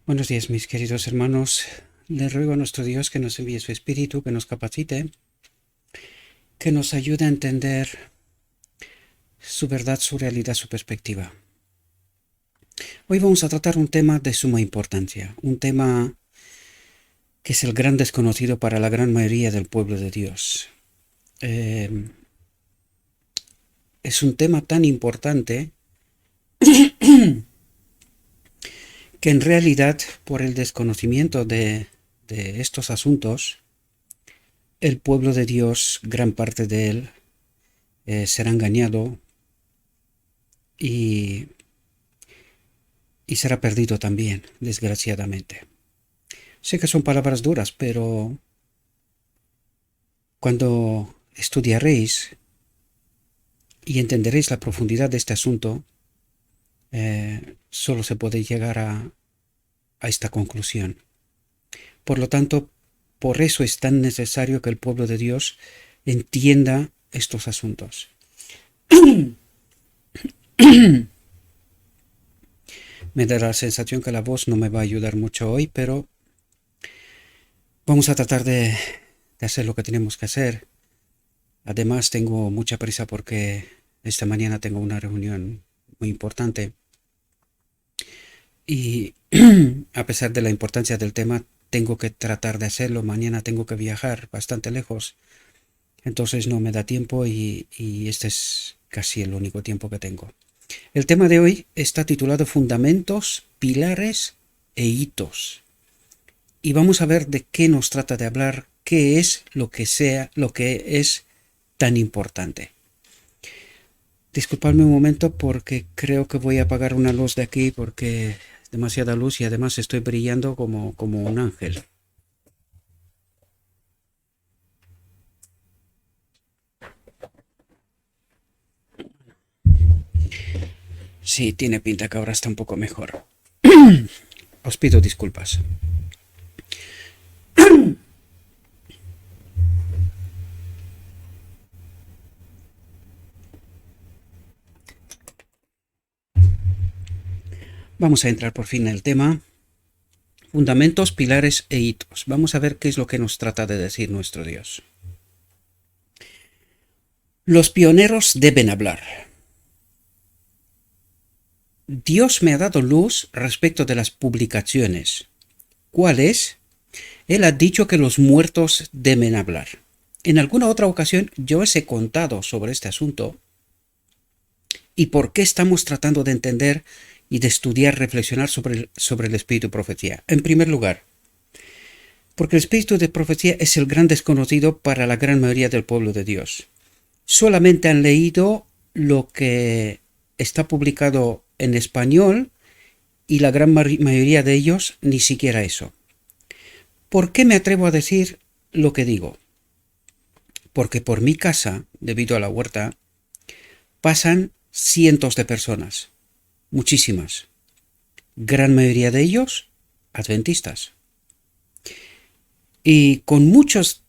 Buenos días, mis queridos hermanos. Le ruego a nuestro Dios que nos envíe su Espíritu, que nos capacite, que nos ayude a entender su verdad, su realidad, su perspectiva. Hoy vamos a tratar un tema de suma importancia, un tema que es el gran desconocido para la gran mayoría del pueblo de Dios. Es un tema tan importante que en realidad, por el desconocimiento de estos asuntos, el pueblo de Dios, gran parte de él, será engañado y será perdido también, desgraciadamente. Sé que son palabras duras, pero cuando estudiaréis y entenderéis la profundidad de este asunto, solo se puede llegar a esta conclusión. Por lo tanto, por eso es tan necesario que el pueblo de Dios entienda estos asuntos. Me da la sensación que la voz no me va a ayudar mucho hoy, pero vamos a tratar de hacer lo que tenemos que hacer. Además, tengo mucha prisa porque esta mañana tengo una reunión muy importante y a pesar de la importancia del tema, tengo que tratar de hacerlo. Mañana tengo que viajar bastante lejos, entonces no me da tiempo y este es casi el único tiempo que tengo. El tema de hoy está titulado Fundamentos, Pilares e Hitos. Y vamos a ver de qué nos trata de hablar, qué es lo que es tan importante. Disculpadme un momento porque creo que voy a apagar una luz de aquí porque es demasiada luz y además estoy brillando como un ángel. Sí, tiene pinta que ahora está un poco mejor. Os pido disculpas. Vamos a entrar por fin en el tema. Fundamentos, pilares e hitos. Vamos a ver qué es lo que nos trata de decir nuestro Dios. Los pioneros deben hablar. Dios me ha dado luz respecto de las publicaciones. ¿Cuál es? Él ha dicho que los muertos deben hablar. En alguna otra ocasión yo os he contado sobre este asunto y por qué estamos tratando de entender y de estudiar, reflexionar sobre el espíritu de profecía. En primer lugar, porque el espíritu de profecía es el gran desconocido para la gran mayoría del pueblo de Dios. Solamente han leído lo que está publicado en español y la gran mayoría de ellos ni siquiera eso. ¿Por qué me atrevo a decir lo que digo? Porque por mi casa, debido a la huerta, pasan cientos de personas, muchísimas, gran mayoría de ellos adventistas. Y con muchos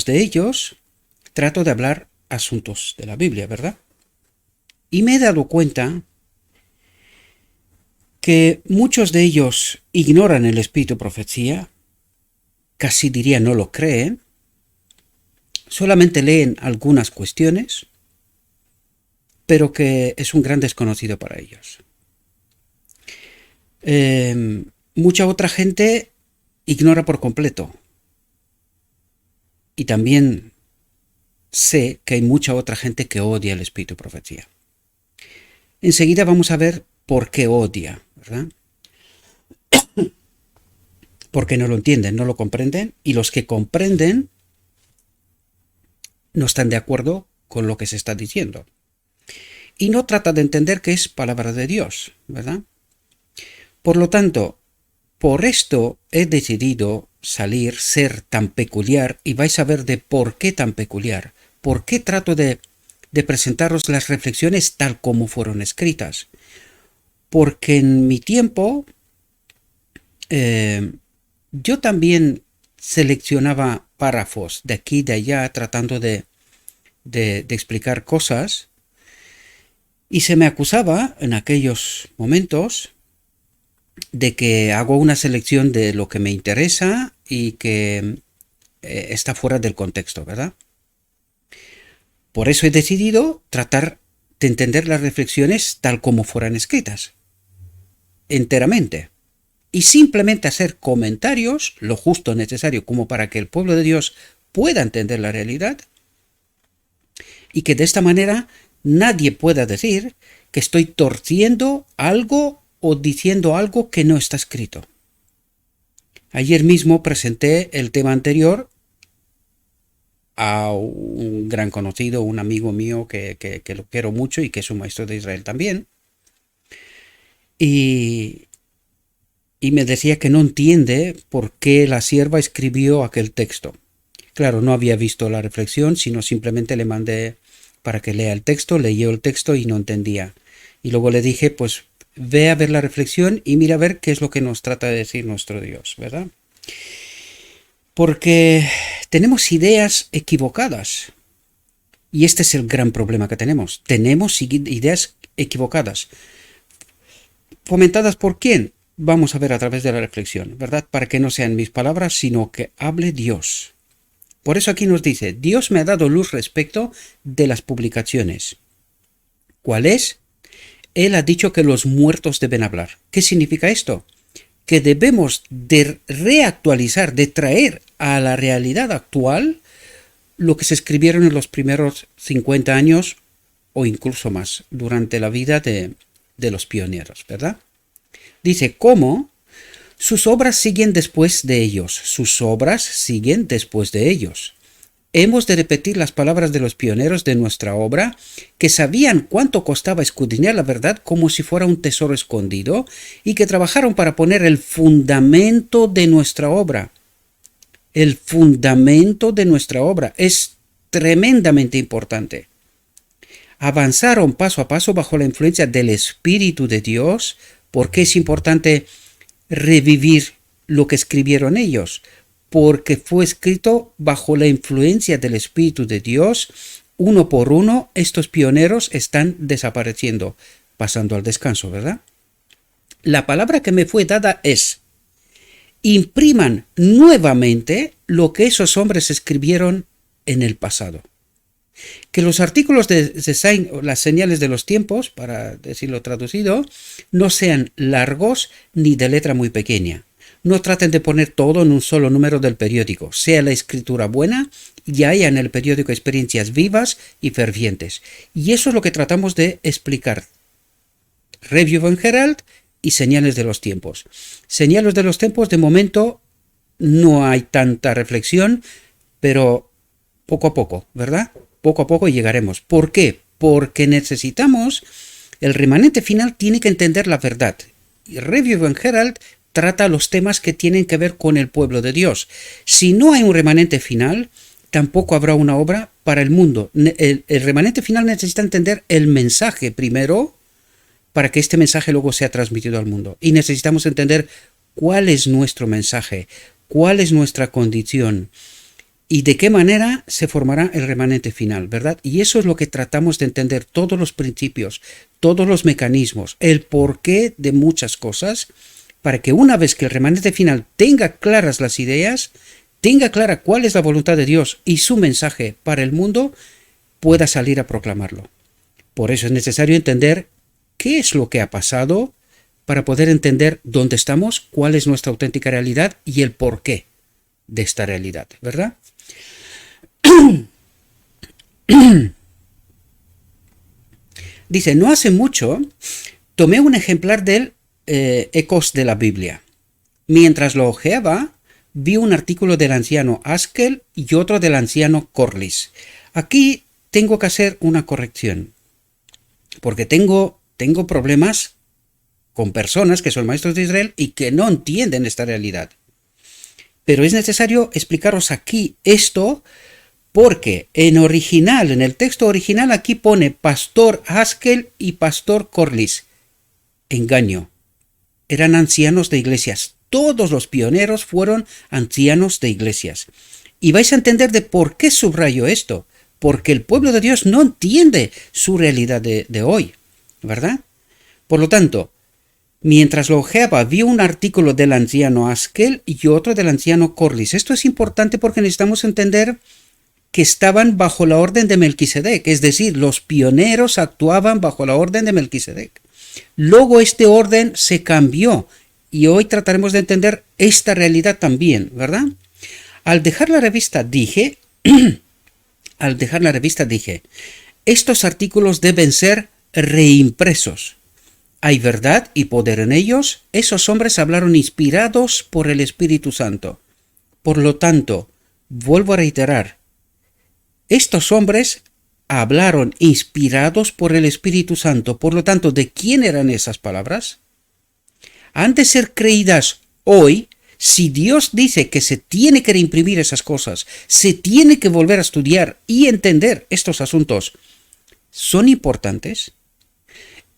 de ellos trato de hablar asuntos de la Biblia, ¿verdad? Y me he dado cuenta que muchos de ellos ignoran el espíritu de profecía, casi diría no lo creen, solamente leen algunas cuestiones, pero que es un gran desconocido para ellos. Mucha otra gente ignora por completo. Y también sé que hay mucha otra gente que odia el espíritu de profecía. Enseguida vamos a ver por qué odia, ¿verdad? Porque no lo entienden, no lo comprenden, y los que comprenden no están de acuerdo con lo que se está diciendo. Y no trata de entender que es palabra de Dios, ¿verdad? Por lo tanto, por esto he decidido salir, ser tan peculiar, y vais a ver de por qué tan peculiar, por qué trato de presentaros las reflexiones tal como fueron escritas. Porque en mi tiempo yo también seleccionaba párrafos de aquí y de allá tratando de explicar cosas y se me acusaba en aquellos momentos de que hago una selección de lo que me interesa y que está fuera del contexto, ¿verdad? Por eso he decidido tratar de entender las reflexiones tal como fueran escritas, enteramente, y simplemente hacer comentarios, lo justo necesario como para que el pueblo de Dios pueda entender la realidad, y que de esta manera nadie pueda decir que estoy torciendo algo o diciendo algo que no está escrito. Ayer mismo presenté el tema anterior a un gran conocido, un amigo mío que lo quiero mucho y que es un maestro de Israel también. Y me decía que no entiende por qué la sierva escribió aquel texto. Claro, no había visto la reflexión, sino simplemente le mandé para que lea el texto, leyó el texto y no entendía. Y luego le dije, pues ve a ver la reflexión y mira a ver qué es lo que nos trata de decir nuestro Dios, ¿verdad? Porque tenemos ideas equivocadas. Y este es el gran problema que tenemos. Tenemos ideas equivocadas. ¿Fomentadas por quién? Vamos a ver a través de la reflexión, ¿verdad? Para que no sean mis palabras, sino que hable Dios. Por eso aquí nos dice, Dios me ha dado luz respecto de las publicaciones. ¿Cuál es? Él ha dicho que los muertos deben hablar. ¿Qué significa esto? Que debemos de reactualizar, de traer a la realidad actual lo que se escribieron en los primeros 50 años o incluso más durante la vida de los pioneros, ¿verdad? Dice, ¿cómo? Sus obras siguen después de ellos. Sus obras siguen después de ellos. Hemos de repetir las palabras de los pioneros de nuestra obra, que sabían cuánto costaba escudriñar la verdad como si fuera un tesoro escondido, y que trabajaron para poner el fundamento de nuestra obra. El fundamento de nuestra obra es tremendamente importante. Avanzaron paso a paso bajo la influencia del Espíritu de Dios. ¿Por qué es importante revivir lo que escribieron ellos? Porque fue escrito bajo la influencia del Espíritu de Dios. Uno por uno, estos pioneros están desapareciendo, pasando al descanso, ¿verdad? La palabra que me fue dada es: impriman nuevamente lo que esos hombres escribieron en el pasado. Que los artículos de Sain, las señales de los tiempos, para decirlo traducido, no sean largos ni de letra muy pequeña. No traten de poner todo en un solo número del periódico. Sea la escritura buena y haya en el periódico experiencias vivas y fervientes. Y eso es lo que tratamos de explicar. Review and Herald y señales de los tiempos. Señales de los tiempos, de momento no hay tanta reflexión, pero poco a poco, ¿verdad? Poco a poco llegaremos. ¿Por qué? Porque necesitamos, el remanente final tiene que entender la verdad. Y Review and Herald trata los temas que tienen que ver con el pueblo de Dios. Si no hay un remanente final, tampoco habrá una obra para el mundo. El remanente final necesita entender el mensaje primero, para que este mensaje luego sea transmitido al mundo. Y necesitamos entender cuál es nuestro mensaje, cuál es nuestra condición y de qué manera se formará el remanente final, ¿verdad? Y eso es lo que tratamos de entender, todos los principios, todos los mecanismos, el porqué de muchas cosas, para que una vez que el remanente final tenga claras las ideas, tenga clara cuál es la voluntad de Dios y su mensaje para el mundo, pueda salir a proclamarlo. Por eso es necesario entender qué es lo que ha pasado para poder entender dónde estamos, cuál es nuestra auténtica realidad y el porqué de esta realidad, ¿verdad? Dice, no hace mucho tomé un ejemplar del Ecos de la Biblia. Mientras lo hojeaba, vi un artículo del anciano Haskell y otro del anciano Corliss. Aquí tengo que hacer una corrección, porque tengo problemas con personas que son maestros de Israel y que no entienden esta realidad. Pero es necesario explicaros aquí esto, porque en el texto original aquí pone pastor Haskell y pastor Corliss. Engaño. Eran ancianos de iglesias. Todos los pioneros fueron ancianos de iglesias. Y vais a entender de por qué subrayo esto. Porque el pueblo de Dios no entiende su realidad de hoy, ¿verdad? Por lo tanto, Mientras lo hojeaba, vi un artículo del anciano Askel y otro del anciano Corliss. Esto es importante porque necesitamos entender que estaban bajo la orden de Melquisedec, es decir, los pioneros actuaban bajo la orden de Melquisedec. Luego este orden se cambió y hoy trataremos de entender esta realidad también, ¿verdad? Al dejar la revista dije, estos artículos deben ser reimpresos. Hay verdad y poder en ellos. Esos hombres hablaron inspirados por el Espíritu Santo. Por lo tanto, vuelvo a reiterar, estos hombres hablaron inspirados por el Espíritu Santo. Por lo tanto, ¿de quién eran esas palabras? Han de ser creídas hoy. Si Dios dice que se tiene que reimprimir esas cosas, se tiene que volver a estudiar y entender estos asuntos, ¿son importantes?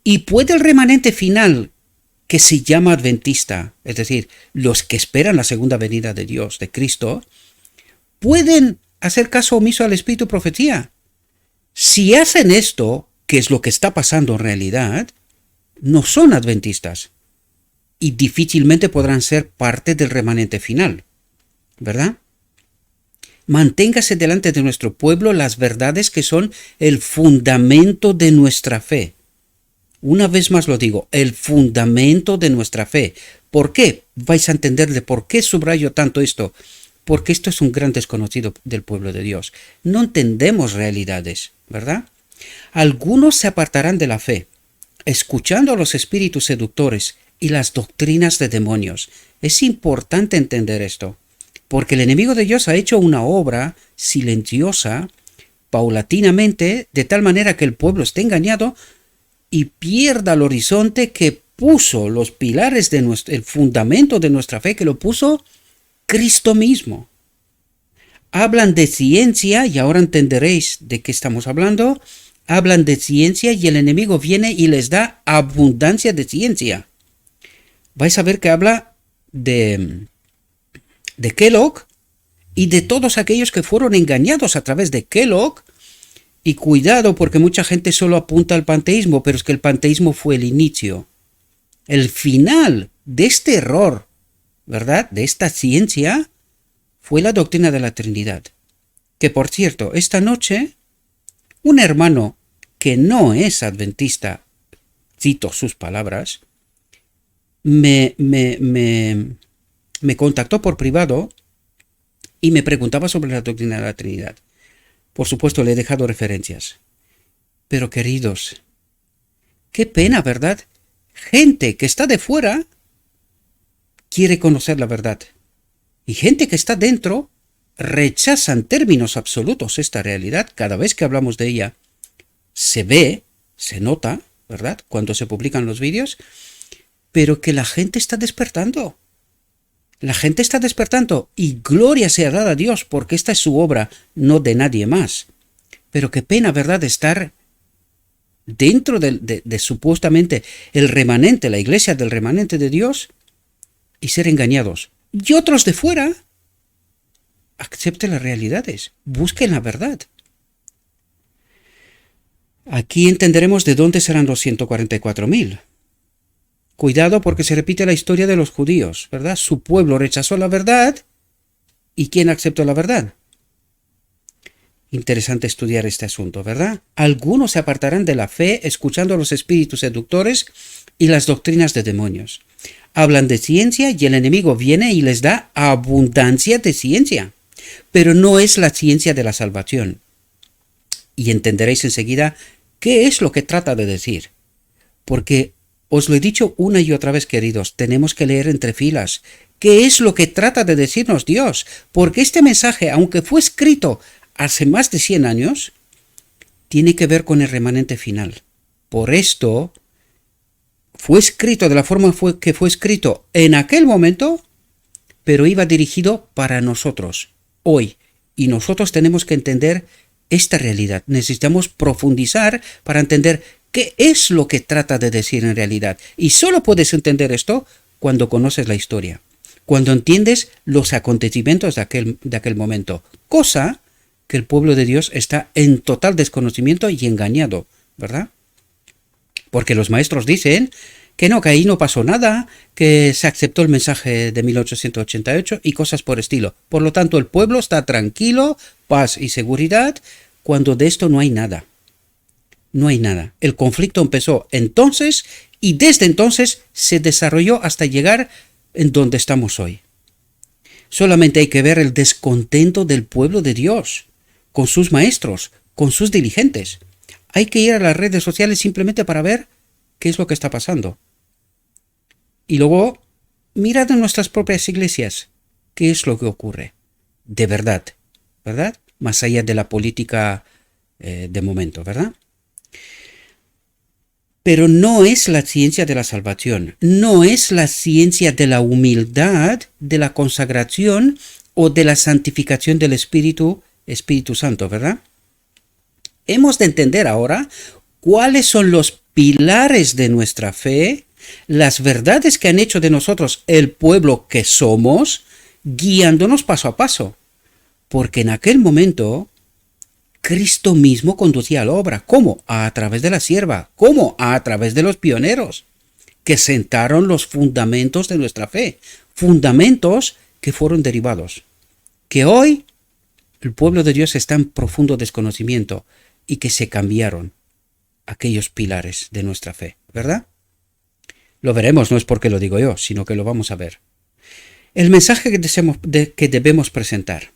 ¿Y puede el remanente final, que se llama adventista, es decir, los que esperan la segunda venida de Dios, de Cristo, pueden hacer caso omiso al espíritu de profecía? Si hacen esto, que es lo que está pasando en realidad, no son adventistas y difícilmente podrán ser parte del remanente final, ¿verdad? Manténgase delante de nuestro pueblo las verdades que son el fundamento de nuestra fe. Una vez más lo digo, el fundamento de nuestra fe. ¿Por qué? Vais a entender de por qué subrayo tanto esto. Porque esto es un gran desconocido del pueblo de Dios. No entendemos realidades, ¿verdad? Algunos se apartarán de la fe, escuchando a los espíritus seductores y las doctrinas de demonios. Es importante entender esto, porque el enemigo de Dios ha hecho una obra silenciosa, paulatinamente, de tal manera que el pueblo esté engañado y pierda el horizonte que puso los pilares de el fundamento de nuestra fe, que lo puso Cristo mismo. Hablan de ciencia, y ahora entenderéis de qué estamos hablando. Hablan de ciencia y el enemigo viene y les da abundancia de ciencia. Vais a ver que habla de Kellogg y de todos aquellos que fueron engañados a través de Kellogg. Y cuidado, porque mucha gente solo apunta al panteísmo, pero es que el panteísmo fue el inicio. El final de este error, ¿verdad?, de esta ciencia, fue la doctrina de la Trinidad. Que por cierto, esta noche, un hermano que no es adventista, cito sus palabras, me contactó por privado y me preguntaba sobre la doctrina de la Trinidad. Por supuesto, le he dejado referencias. Pero queridos, qué pena, ¿verdad? Gente que está de fuera quiere conocer la verdad. Y gente que está dentro rechaza en términos absolutos esta realidad. Cada vez que hablamos de ella, se ve, se nota, ¿verdad?, cuando se publican los vídeos, pero que la gente está despertando. La gente está despertando y gloria sea dada a Dios porque esta es su obra, no de nadie más. Pero qué pena, ¿verdad?, estar dentro de supuestamente el remanente, la iglesia del remanente de Dios, y ser engañados. Y otros de fuera acepten las realidades, busquen la verdad. Aquí entenderemos de dónde serán los 144.000. Cuidado porque se repite la historia de los judíos, ¿verdad? Su pueblo rechazó la verdad. ¿Y quién aceptó la verdad? Interesante estudiar este asunto, ¿verdad? Algunos se apartarán de la fe escuchando a los espíritus seductores y las doctrinas de demonios. Hablan de ciencia y el enemigo viene y les da abundancia de ciencia. Pero no es la ciencia de la salvación. Y entenderéis enseguida qué es lo que trata de decir. Porque os lo he dicho una y otra vez, queridos, tenemos que leer entre filas. ¿Qué es lo que trata de decirnos Dios? Porque este mensaje, aunque fue escrito hace más de 100 años, tiene que ver con el remanente final. Por esto, fue escrito de la forma que fue escrito en aquel momento, pero iba dirigido para nosotros, hoy. Y nosotros tenemos que entender esta realidad. Necesitamos profundizar para entender qué es lo que trata de decir en realidad. Y solo puedes entender esto cuando conoces la historia, cuando entiendes los acontecimientos de aquel momento, cosa que el pueblo de Dios está en total desconocimiento y engañado, ¿verdad? Porque los maestros dicen que no, que ahí no pasó nada, que se aceptó el mensaje de 1888 y cosas por estilo. Por lo tanto, el pueblo está tranquilo, paz y seguridad, cuando de esto no hay nada. No hay nada. El conflicto empezó entonces y desde entonces se desarrolló hasta llegar en donde estamos hoy. Solamente hay que ver el descontento del pueblo de Dios, con sus maestros, con sus dirigentes. Hay que ir a las redes sociales simplemente para ver qué es lo que está pasando. Y luego, mirad en nuestras propias iglesias qué es lo que ocurre. De verdad, ¿verdad? Más allá de la política de momento, ¿verdad? Pero no es la ciencia de la salvación, no es la ciencia de la humildad, de la consagración o de la santificación del Espíritu Santo, ¿verdad? Hemos de entender ahora cuáles son los pilares de nuestra fe, las verdades que han hecho de nosotros el pueblo que somos, guiándonos paso a paso. Porque en aquel momento Cristo mismo conducía la obra. ¿Cómo? A través de la sierva. ¿Cómo? A través de los pioneros, que sentaron los fundamentos de nuestra fe. Fundamentos que fueron derivados. Que hoy el pueblo de Dios está en profundo desconocimiento y que se cambiaron aquellos pilares de nuestra fe, ¿verdad? Lo veremos, no es porque lo digo yo, sino que lo vamos a ver. El mensaje que debemos presentar.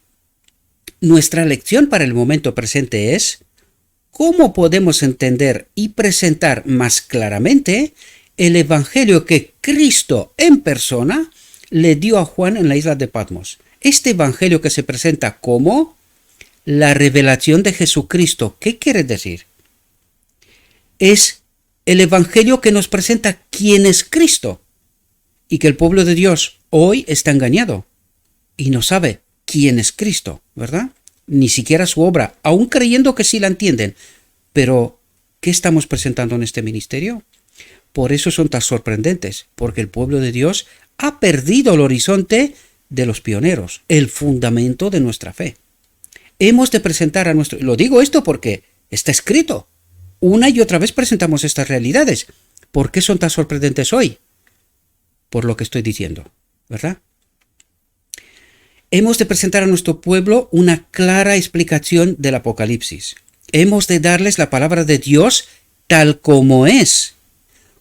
Nuestra lección para el momento presente es cómo podemos entender y presentar más claramente el evangelio que Cristo en persona le dio a Juan en la isla de Patmos. Este evangelio que se presenta como la revelación de Jesucristo. ¿Qué quiere decir? Es el evangelio que nos presenta quién es Cristo y que el pueblo de Dios hoy está engañado y no sabe quién es Cristo, ¿verdad? Ni siquiera su obra, aún creyendo que sí la entienden. Pero, ¿qué estamos presentando en este ministerio? Por eso son tan sorprendentes, porque el pueblo de Dios ha perdido el horizonte de los pioneros, el fundamento de nuestra fe. Hemos de presentar a nuestro... Lo digo esto porque está escrito. Una y otra vez presentamos estas realidades. ¿Por qué son tan sorprendentes hoy? Por lo que estoy diciendo, ¿verdad? Hemos de presentar a nuestro pueblo una clara explicación del Apocalipsis. Hemos de darles la palabra de Dios tal como es,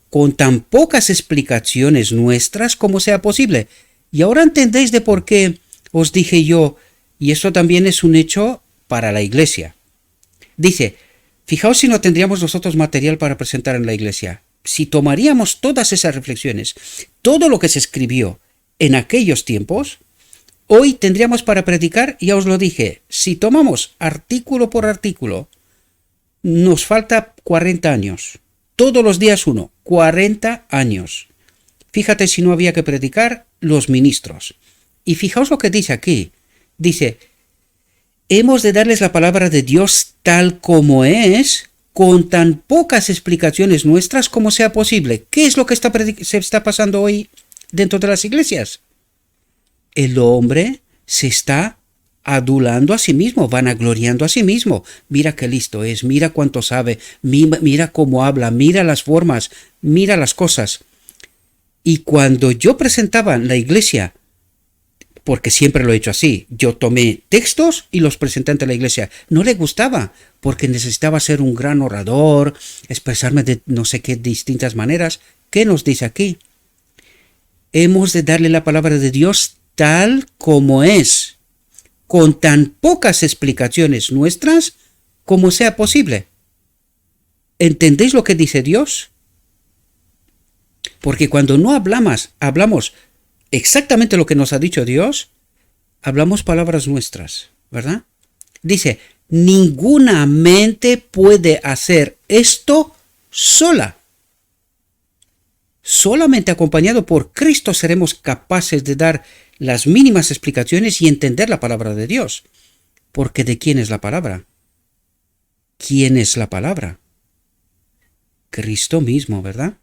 con tan pocas explicaciones nuestras como sea posible. Y ahora entendéis de por qué os dije yo, y esto también es un hecho para la iglesia. Dice, fijaos si no tendríamos nosotros material para presentar en la iglesia. Si tomaríamos todas esas reflexiones, todo lo que se escribió en aquellos tiempos, hoy tendríamos para predicar, ya os lo dije, si tomamos artículo por artículo, nos falta 40 años. Todos los días uno, 40 años. Fíjate si no había que predicar los ministros. Y fijaos lo que dice aquí. Dice, hemos de darles la palabra de Dios tal como es, con tan pocas explicaciones nuestras como sea posible. ¿Qué es lo que se está pasando hoy dentro de las iglesias? El hombre se está adulando a sí mismo, vanagloriando a sí mismo. Mira qué listo es, mira cuánto sabe, mira cómo habla, mira las formas, mira las cosas. Y cuando yo presentaba en la iglesia, porque siempre lo he hecho así, yo tomé textos y los presenté ante la iglesia. No le gustaba, porque necesitaba ser un gran orador, expresarme de no sé qué distintas maneras. ¿Qué nos dice aquí? Hemos de darle la palabra de Dios tal como es, con tan pocas explicaciones nuestras como sea posible. ¿Entendéis lo que dice Dios? Porque cuando no hablamos exactamente lo que nos ha dicho Dios, hablamos palabras nuestras, ¿verdad? Dice, ninguna mente puede hacer esto sola. Solamente acompañado por Cristo seremos capaces de dar las mínimas explicaciones y entender la palabra de Dios. Porque ¿de quién es la palabra? ¿Quién es la palabra? Cristo mismo, ¿verdad?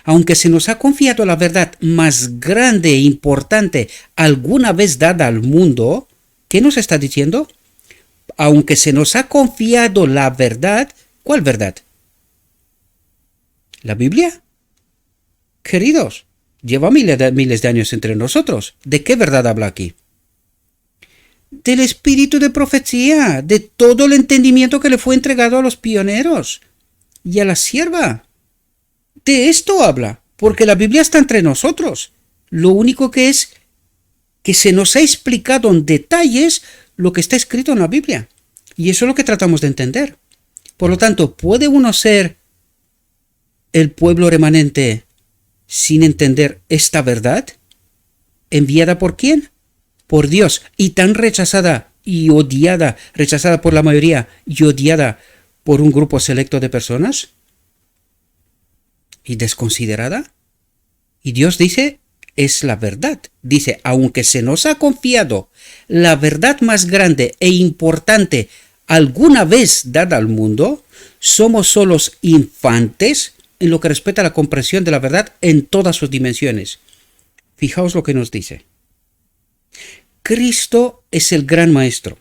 Aunque se nos ha confiado la verdad más grande e importante alguna vez dada al mundo, ¿qué nos está diciendo? Aunque se nos ha confiado la verdad, ¿cuál verdad? ¿La Biblia? Queridos, lleva miles de años entre nosotros. ¿De qué verdad habla aquí? Del espíritu de profecía, de todo el entendimiento que le fue entregado a los pioneros y a la sierva. De esto habla, porque la Biblia está entre nosotros. Lo único que es que se nos ha explicado en detalles lo que está escrito en la Biblia. Y eso es lo que tratamos de entender. Por lo tanto, ¿puede uno ser el pueblo remanente sin entender esta verdad? ¿Enviada por quién? Por Dios, y tan rechazada y odiada, rechazada por la mayoría y odiada por un grupo selecto de personas, y desconsiderada. Y Dios dice, es la verdad. Dice, aunque se nos ha confiado la verdad más grande e importante alguna vez dada al mundo, somos solos infantes en lo que respecta a la comprensión de la verdad en todas sus dimensiones. Fijaos lo que nos dice. Cristo es el gran maestro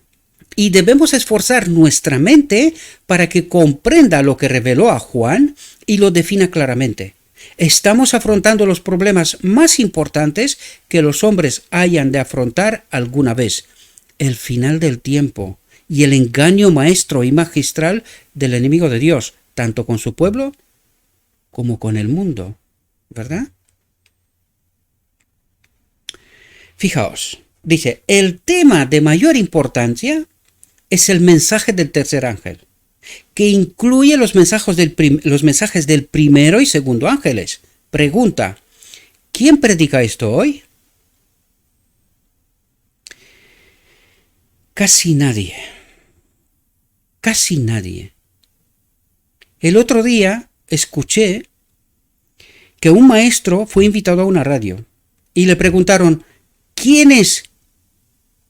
y debemos esforzar nuestra mente para que comprenda lo que reveló a Juan y lo defina claramente. Estamos afrontando los problemas más importantes que los hombres hayan de afrontar alguna vez: el final del tiempo y el engaño maestro y magistral del enemigo de Dios, tanto con su pueblo como con el mundo, ¿verdad? Fijaos, dice, el tema de mayor importancia es el mensaje del tercer ángel, que incluye los mensajes del primero y segundo ángeles. Pregunta, ¿quién predica esto hoy? Casi nadie. Casi nadie. El otro día escuché que un maestro fue invitado a una radio y le preguntaron, ¿quién es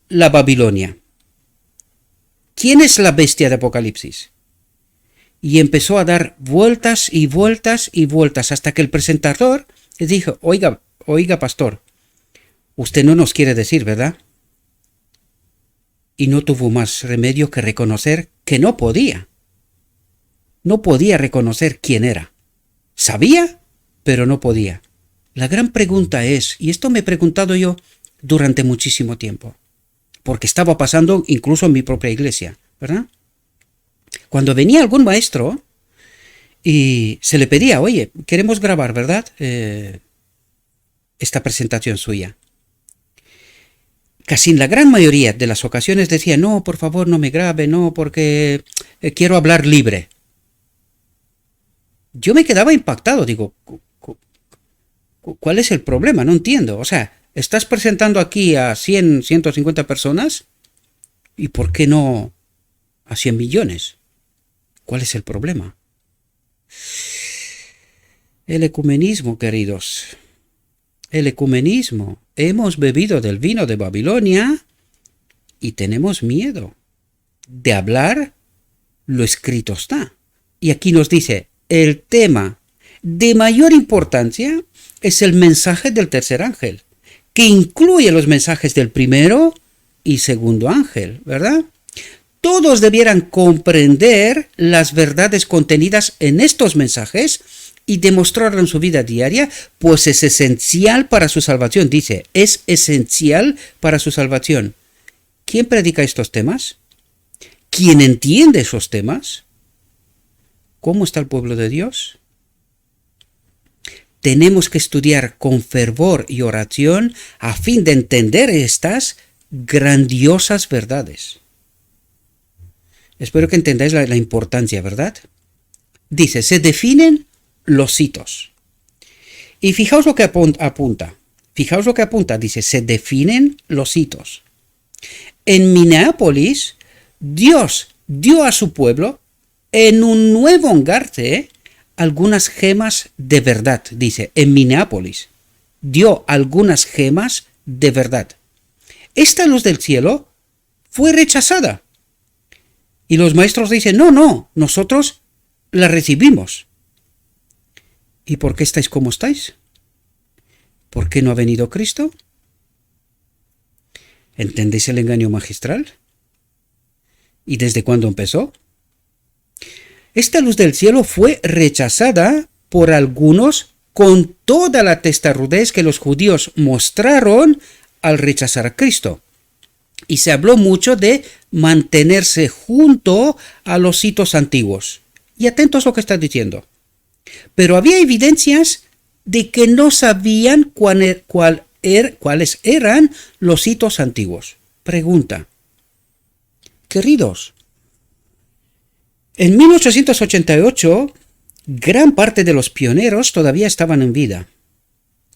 la Babilonia? ¿Quién es la bestia de Apocalipsis? Y empezó a dar vueltas y vueltas y vueltas hasta que el presentador le dijo, oiga, pastor, usted no nos quiere decir, ¿verdad? Y no tuvo más remedio que reconocer que no podía. No podía reconocer quién era. Sabía, pero no podía. La gran pregunta es, y esto me he preguntado yo durante muchísimo tiempo, porque estaba pasando incluso en mi propia iglesia, ¿verdad? Cuando venía algún maestro y se le pedía, oye, queremos grabar, ¿verdad? Esta presentación suya. Casi en la gran mayoría de las ocasiones decía, no, por favor, no me grabe, no, porque quiero hablar libre. Yo me quedaba impactado, digo, ¿cuál es el problema? No entiendo. O sea, estás presentando aquí a 100, 150 personas y ¿por qué no a 100 millones? ¿Cuál es el problema? El ecumenismo, queridos. El ecumenismo. Hemos bebido del vino de Babilonia y tenemos miedo de hablar lo escrito está. Y aquí nos dice, el tema de mayor importancia es el mensaje del tercer ángel, que incluye los mensajes del primero y segundo ángel, ¿verdad? Todos debieran comprender las verdades contenidas en estos mensajes y demostrarlo en su vida diaria, pues es esencial para su salvación. Dice, es esencial para su salvación. ¿Quién predica estos temas? ¿Quién entiende esos temas? ¿Cómo está el pueblo de Dios? Tenemos que estudiar con fervor y oración a fin de entender estas grandiosas verdades. Espero que entendáis la importancia, ¿verdad? Dice, se definen los hitos. Y fijaos lo que apunta. Fijaos lo que apunta. Dice, se definen los hitos. En Minneapolis, Dios dio a su pueblo en un nuevo engarce algunas gemas de verdad. Dice, en Minneapolis dio algunas gemas de verdad. Esta luz del cielo fue rechazada. Y los maestros dicen, no, nosotros la recibimos. ¿Y por qué estáis como estáis? ¿Por qué no ha venido Cristo? ¿Entendéis el engaño magistral? ¿Y desde cuándo empezó? Esta luz del cielo fue rechazada por algunos con toda la testarudez que los judíos mostraron al rechazar a Cristo. Y se habló mucho de mantenerse junto a los hitos antiguos. Y atentos a lo que está diciendo. Pero había evidencias de que no sabían cuáles eran los hitos antiguos. Pregunta. Queridos, en 1888, gran parte de los pioneros todavía estaban en vida.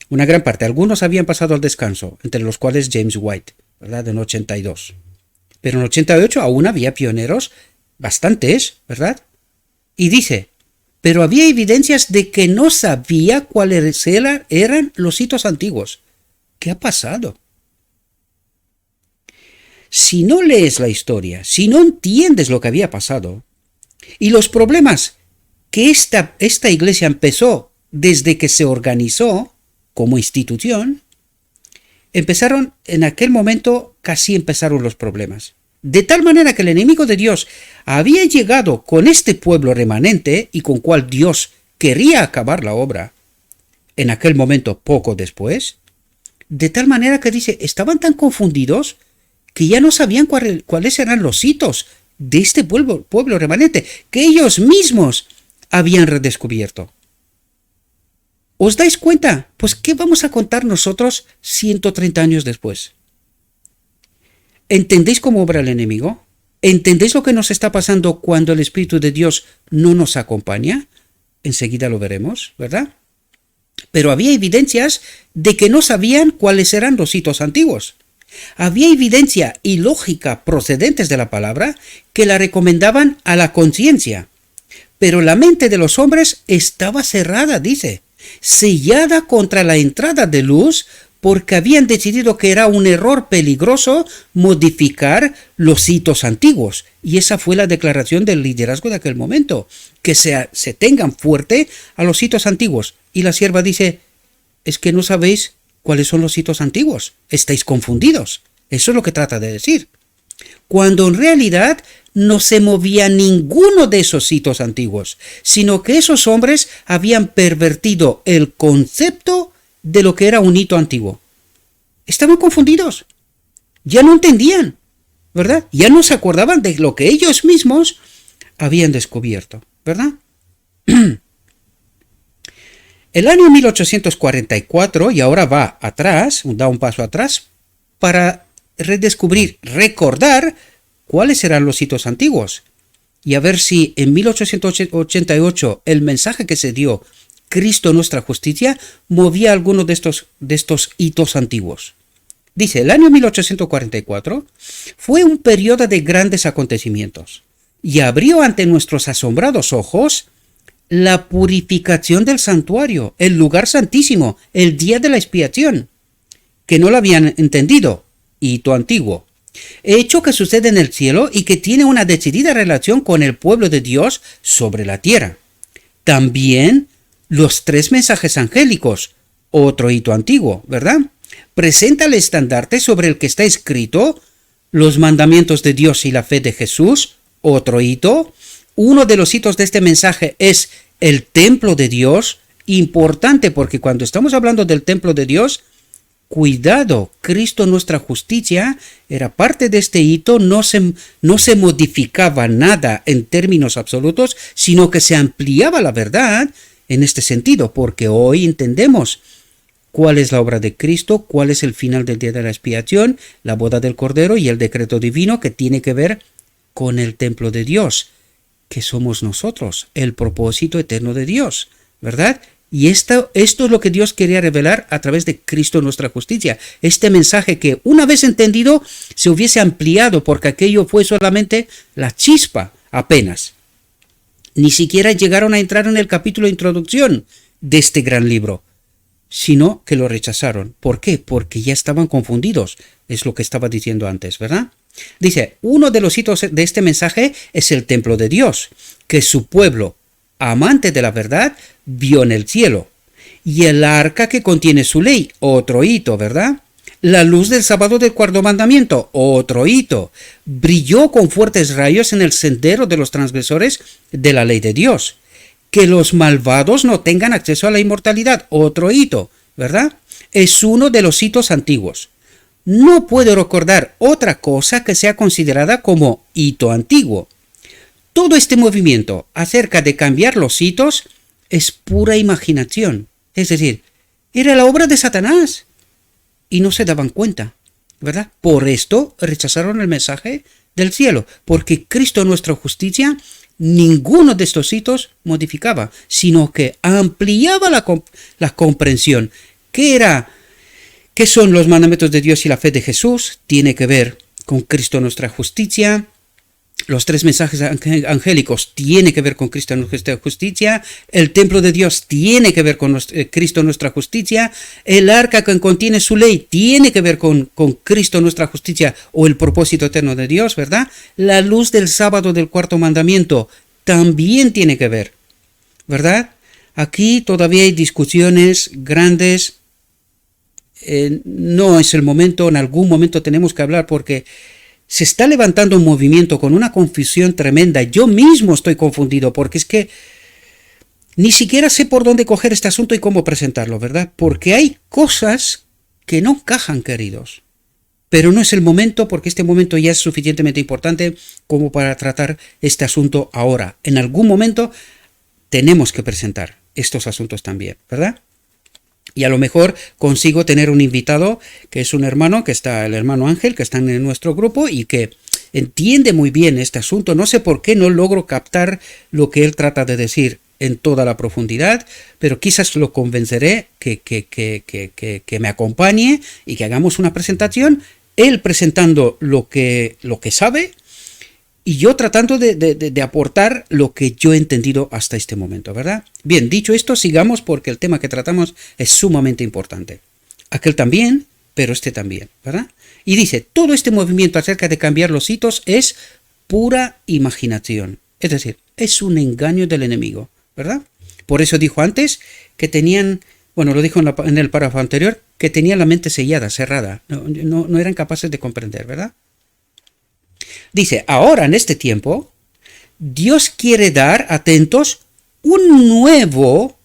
Una gran parte, algunos habían pasado al descanso, entre los cuales James White, ¿verdad? En 82. Pero en 88 aún había pioneros, bastantes, ¿verdad? Y dice, pero había evidencias de que no sabía cuáles eran los hitos antiguos. ¿Qué ha pasado? Si no lees la historia, si no entiendes lo que había pasado, y los problemas que esta iglesia empezó desde que se organizó como institución, empezaron en aquel momento, casi empezaron los problemas. De tal manera que el enemigo de Dios había llegado con este pueblo remanente y con cual Dios quería acabar la obra, en aquel momento poco después, de tal manera que dice, estaban tan confundidos que ya no sabían cuáles eran los hitos de este pueblo remanente, que ellos mismos habían redescubierto. ¿Os dais cuenta? Pues, ¿qué vamos a contar nosotros 130 años después? ¿Entendéis cómo obra el enemigo? ¿Entendéis lo que nos está pasando cuando el Espíritu de Dios no nos acompaña? Enseguida lo veremos, ¿verdad? Pero había evidencias de que no sabían cuáles eran los hitos antiguos. Había evidencia y lógica procedentes de la palabra que la recomendaban a la conciencia. Pero la mente de los hombres estaba cerrada, dice, sellada contra la entrada de luz, porque habían decidido que era un error peligroso modificar los hitos antiguos. Y esa fue la declaración del liderazgo de aquel momento, que se tengan fuerte a los hitos antiguos. Y la sierva dice, es que no sabéis cuáles son los hitos antiguos, estáis confundidos. Eso es lo que trata de decir. Cuando en realidad no se movía ninguno de esos hitos antiguos, sino que esos hombres habían pervertido el concepto de lo que era un hito antiguo. Estaban confundidos. Ya no entendían, ¿verdad? Ya no se acordaban de lo que ellos mismos habían descubierto, ¿verdad? El año 1844, y ahora va atrás, da un paso atrás, para redescubrir, recordar cuáles eran los hitos antiguos. Y a ver si en 1888 el mensaje que se dio, Cristo nuestra justicia, movía alguno de estos hitos antiguos. Dice, el año 1844 fue un periodo de grandes acontecimientos y abrió ante nuestros asombrados ojos la purificación del santuario, el lugar santísimo, el día de la expiación, que no lo habían entendido, hito antiguo, hecho que sucede en el cielo y que tiene una decidida relación con el pueblo de Dios sobre la tierra. También los 3 mensajes angélicos, otro hito antiguo, ¿verdad? Presenta el estandarte sobre el que está escrito los mandamientos de Dios y la fe de Jesús, otro hito. Uno de los hitos de este mensaje es el templo de Dios, importante porque cuando estamos hablando del templo de Dios, cuidado, Cristo nuestra justicia era parte de este hito, no se modificaba nada en términos absolutos, sino que se ampliaba la verdad en este sentido, porque hoy entendemos cuál es la obra de Cristo, cuál es el final del día de la expiación, la boda del Cordero y el decreto divino que tiene que ver con el templo de Dios, que somos nosotros, el propósito eterno de Dios, ¿verdad? Y esto es lo que Dios quería revelar a través de Cristo nuestra justicia. Este mensaje que una vez entendido se hubiese ampliado porque aquello fue solamente la chispa apenas. Ni siquiera llegaron a entrar en el capítulo de introducción de este gran libro, sino que lo rechazaron. ¿Por qué? Porque ya estaban confundidos. Es lo que estaba diciendo antes, ¿verdad? Dice, uno de los hitos de este mensaje es el templo de Dios, que su pueblo, amante de la verdad, vio en el cielo. Y el arca que contiene su ley, otro hito, ¿verdad? La luz del sábado del 4º mandamiento, otro hito. Brilló con fuertes rayos en el sendero de los transgresores de la ley de Dios. que los malvados no tengan acceso a la inmortalidad. Otro hito, ¿verdad? Es uno de los hitos antiguos. No puedo recordar otra cosa que sea considerada como hito antiguo. Todo este movimiento acerca de cambiar los hitos es pura imaginación. Es decir, era la obra de Satanás y no se daban cuenta, ¿verdad? Por esto rechazaron el mensaje del cielo, porque Cristo, nuestra justicia, ninguno de estos hitos modificaba, sino que ampliaba la comprensión. ¿Qué son los mandamientos de Dios y la fe de Jesús? Tiene que ver con Cristo, nuestra justicia. Los 3 mensajes angélicos tiene que ver con Cristo nuestra justicia. El templo de Dios tiene que ver con Cristo nuestra justicia. El arca que contiene su ley tiene que ver con Cristo nuestra justicia o el propósito eterno de Dios, ¿verdad? La luz del sábado del 4º mandamiento también tiene que ver, ¿verdad? Aquí todavía hay discusiones grandes. No es el momento, en algún momento tenemos que hablar porque se está levantando un movimiento con una confusión tremenda. Yo mismo estoy confundido porque es que ni siquiera sé por dónde coger este asunto y cómo presentarlo, ¿verdad? Porque hay cosas que no encajan, queridos. Pero no es el momento porque este momento ya es suficientemente importante como para tratar este asunto ahora. En algún momento tenemos que presentar estos asuntos también, ¿verdad? Y a lo mejor consigo tener un invitado que es un hermano, el hermano Ángel, que está en nuestro grupo y que entiende muy bien este asunto. No sé por qué no logro captar lo que él trata de decir en toda la profundidad, pero quizás lo convenceré que me acompañe y que hagamos una presentación, él presentando lo que sabe y yo tratando de aportar lo que yo he entendido hasta este momento, ¿verdad? Bien, dicho esto, sigamos porque el tema que tratamos es sumamente importante. Aquel también, pero este también, ¿verdad? Y dice, todo este movimiento acerca de cambiar los hitos es pura imaginación. Es decir, es un engaño del enemigo, ¿verdad? Por eso dijo antes que tenían, bueno, lo dijo en el párrafo anterior, que tenían la mente sellada, cerrada. No eran capaces de comprender, ¿verdad? Dice, ahora en este tiempo, Dios quiere dar, atentos, un nuevo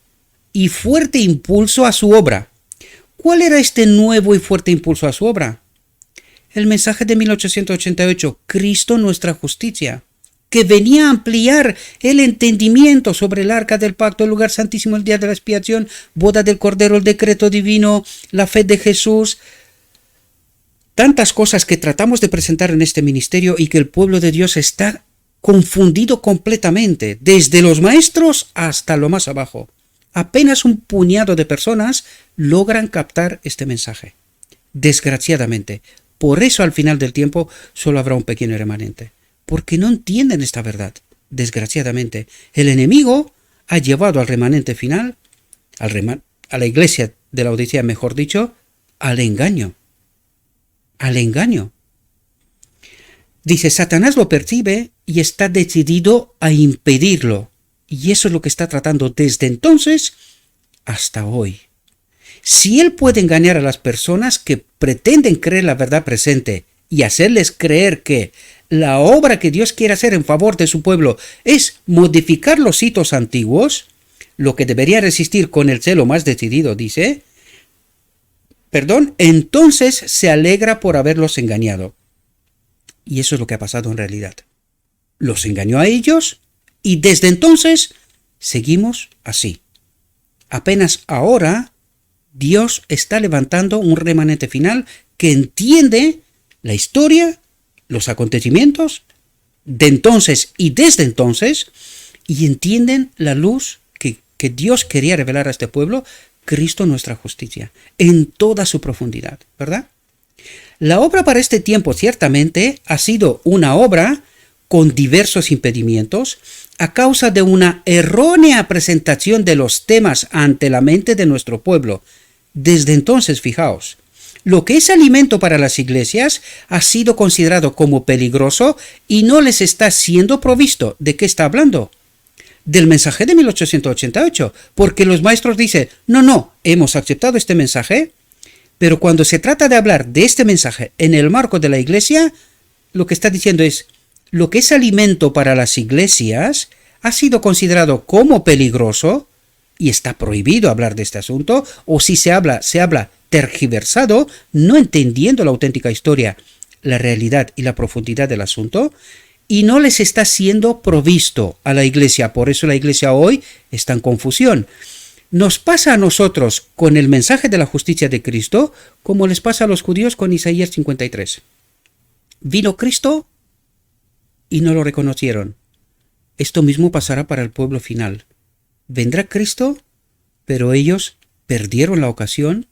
y fuerte impulso a su obra. ¿Cuál era este nuevo y fuerte impulso a su obra? El mensaje de 1888, Cristo nuestra justicia, que venía a ampliar el entendimiento sobre el arca del pacto, el lugar santísimo, el día de la expiación, boda del Cordero, el decreto divino, la fe de Jesús. Tantas cosas que tratamos de presentar en este ministerio y que el pueblo de Dios está confundido completamente, desde los maestros hasta lo más abajo. Apenas un puñado de personas logran captar este mensaje. Desgraciadamente, por eso al final del tiempo solo habrá un pequeño remanente, porque no entienden esta verdad. Desgraciadamente, el enemigo ha llevado al remanente final, a la iglesia de la Odisea, mejor dicho, al engaño. Al engaño. Dice, Satanás lo percibe y está decidido a impedirlo. Y eso es lo que está tratando desde entonces hasta hoy. Si él puede engañar a las personas que pretenden creer la verdad presente y hacerles creer que la obra que Dios quiere hacer en favor de su pueblo es modificar los hitos antiguos, lo que debería resistir con el celo más decidido, dice, entonces se alegra por haberlos engañado. Y eso es lo que ha pasado en realidad. Los engañó a ellos y desde entonces seguimos así. Apenas ahora Dios está levantando un remanente final que entiende la historia, los acontecimientos de entonces y desde entonces y entienden la luz que Dios quería revelar a este pueblo, Cristo nuestra justicia, en toda su profundidad, ¿verdad? La obra para este tiempo ciertamente ha sido una obra con diversos impedimentos a causa de una errónea presentación de los temas ante la mente de nuestro pueblo. Desde entonces, fijaos, lo que es alimento para las iglesias ha sido considerado como peligroso y no les está siendo provisto. ¿De qué está hablando? Del mensaje de 1888, porque los maestros dicen, no, hemos aceptado este mensaje, pero cuando se trata de hablar de este mensaje en el marco de la iglesia, lo que está diciendo es, lo que es alimento para las iglesias ha sido considerado como peligroso y está prohibido hablar de este asunto, o si se habla tergiversado, no entendiendo la auténtica historia, la realidad y la profundidad del asunto, y no les está siendo provisto a la iglesia. Por eso la iglesia hoy está en confusión. Nos pasa a nosotros con el mensaje de la justicia de Cristo, como les pasa a los judíos con Isaías 53. Vino Cristo y no lo reconocieron. Esto mismo pasará para el pueblo final. Vendrá Cristo, pero ellos perdieron la ocasión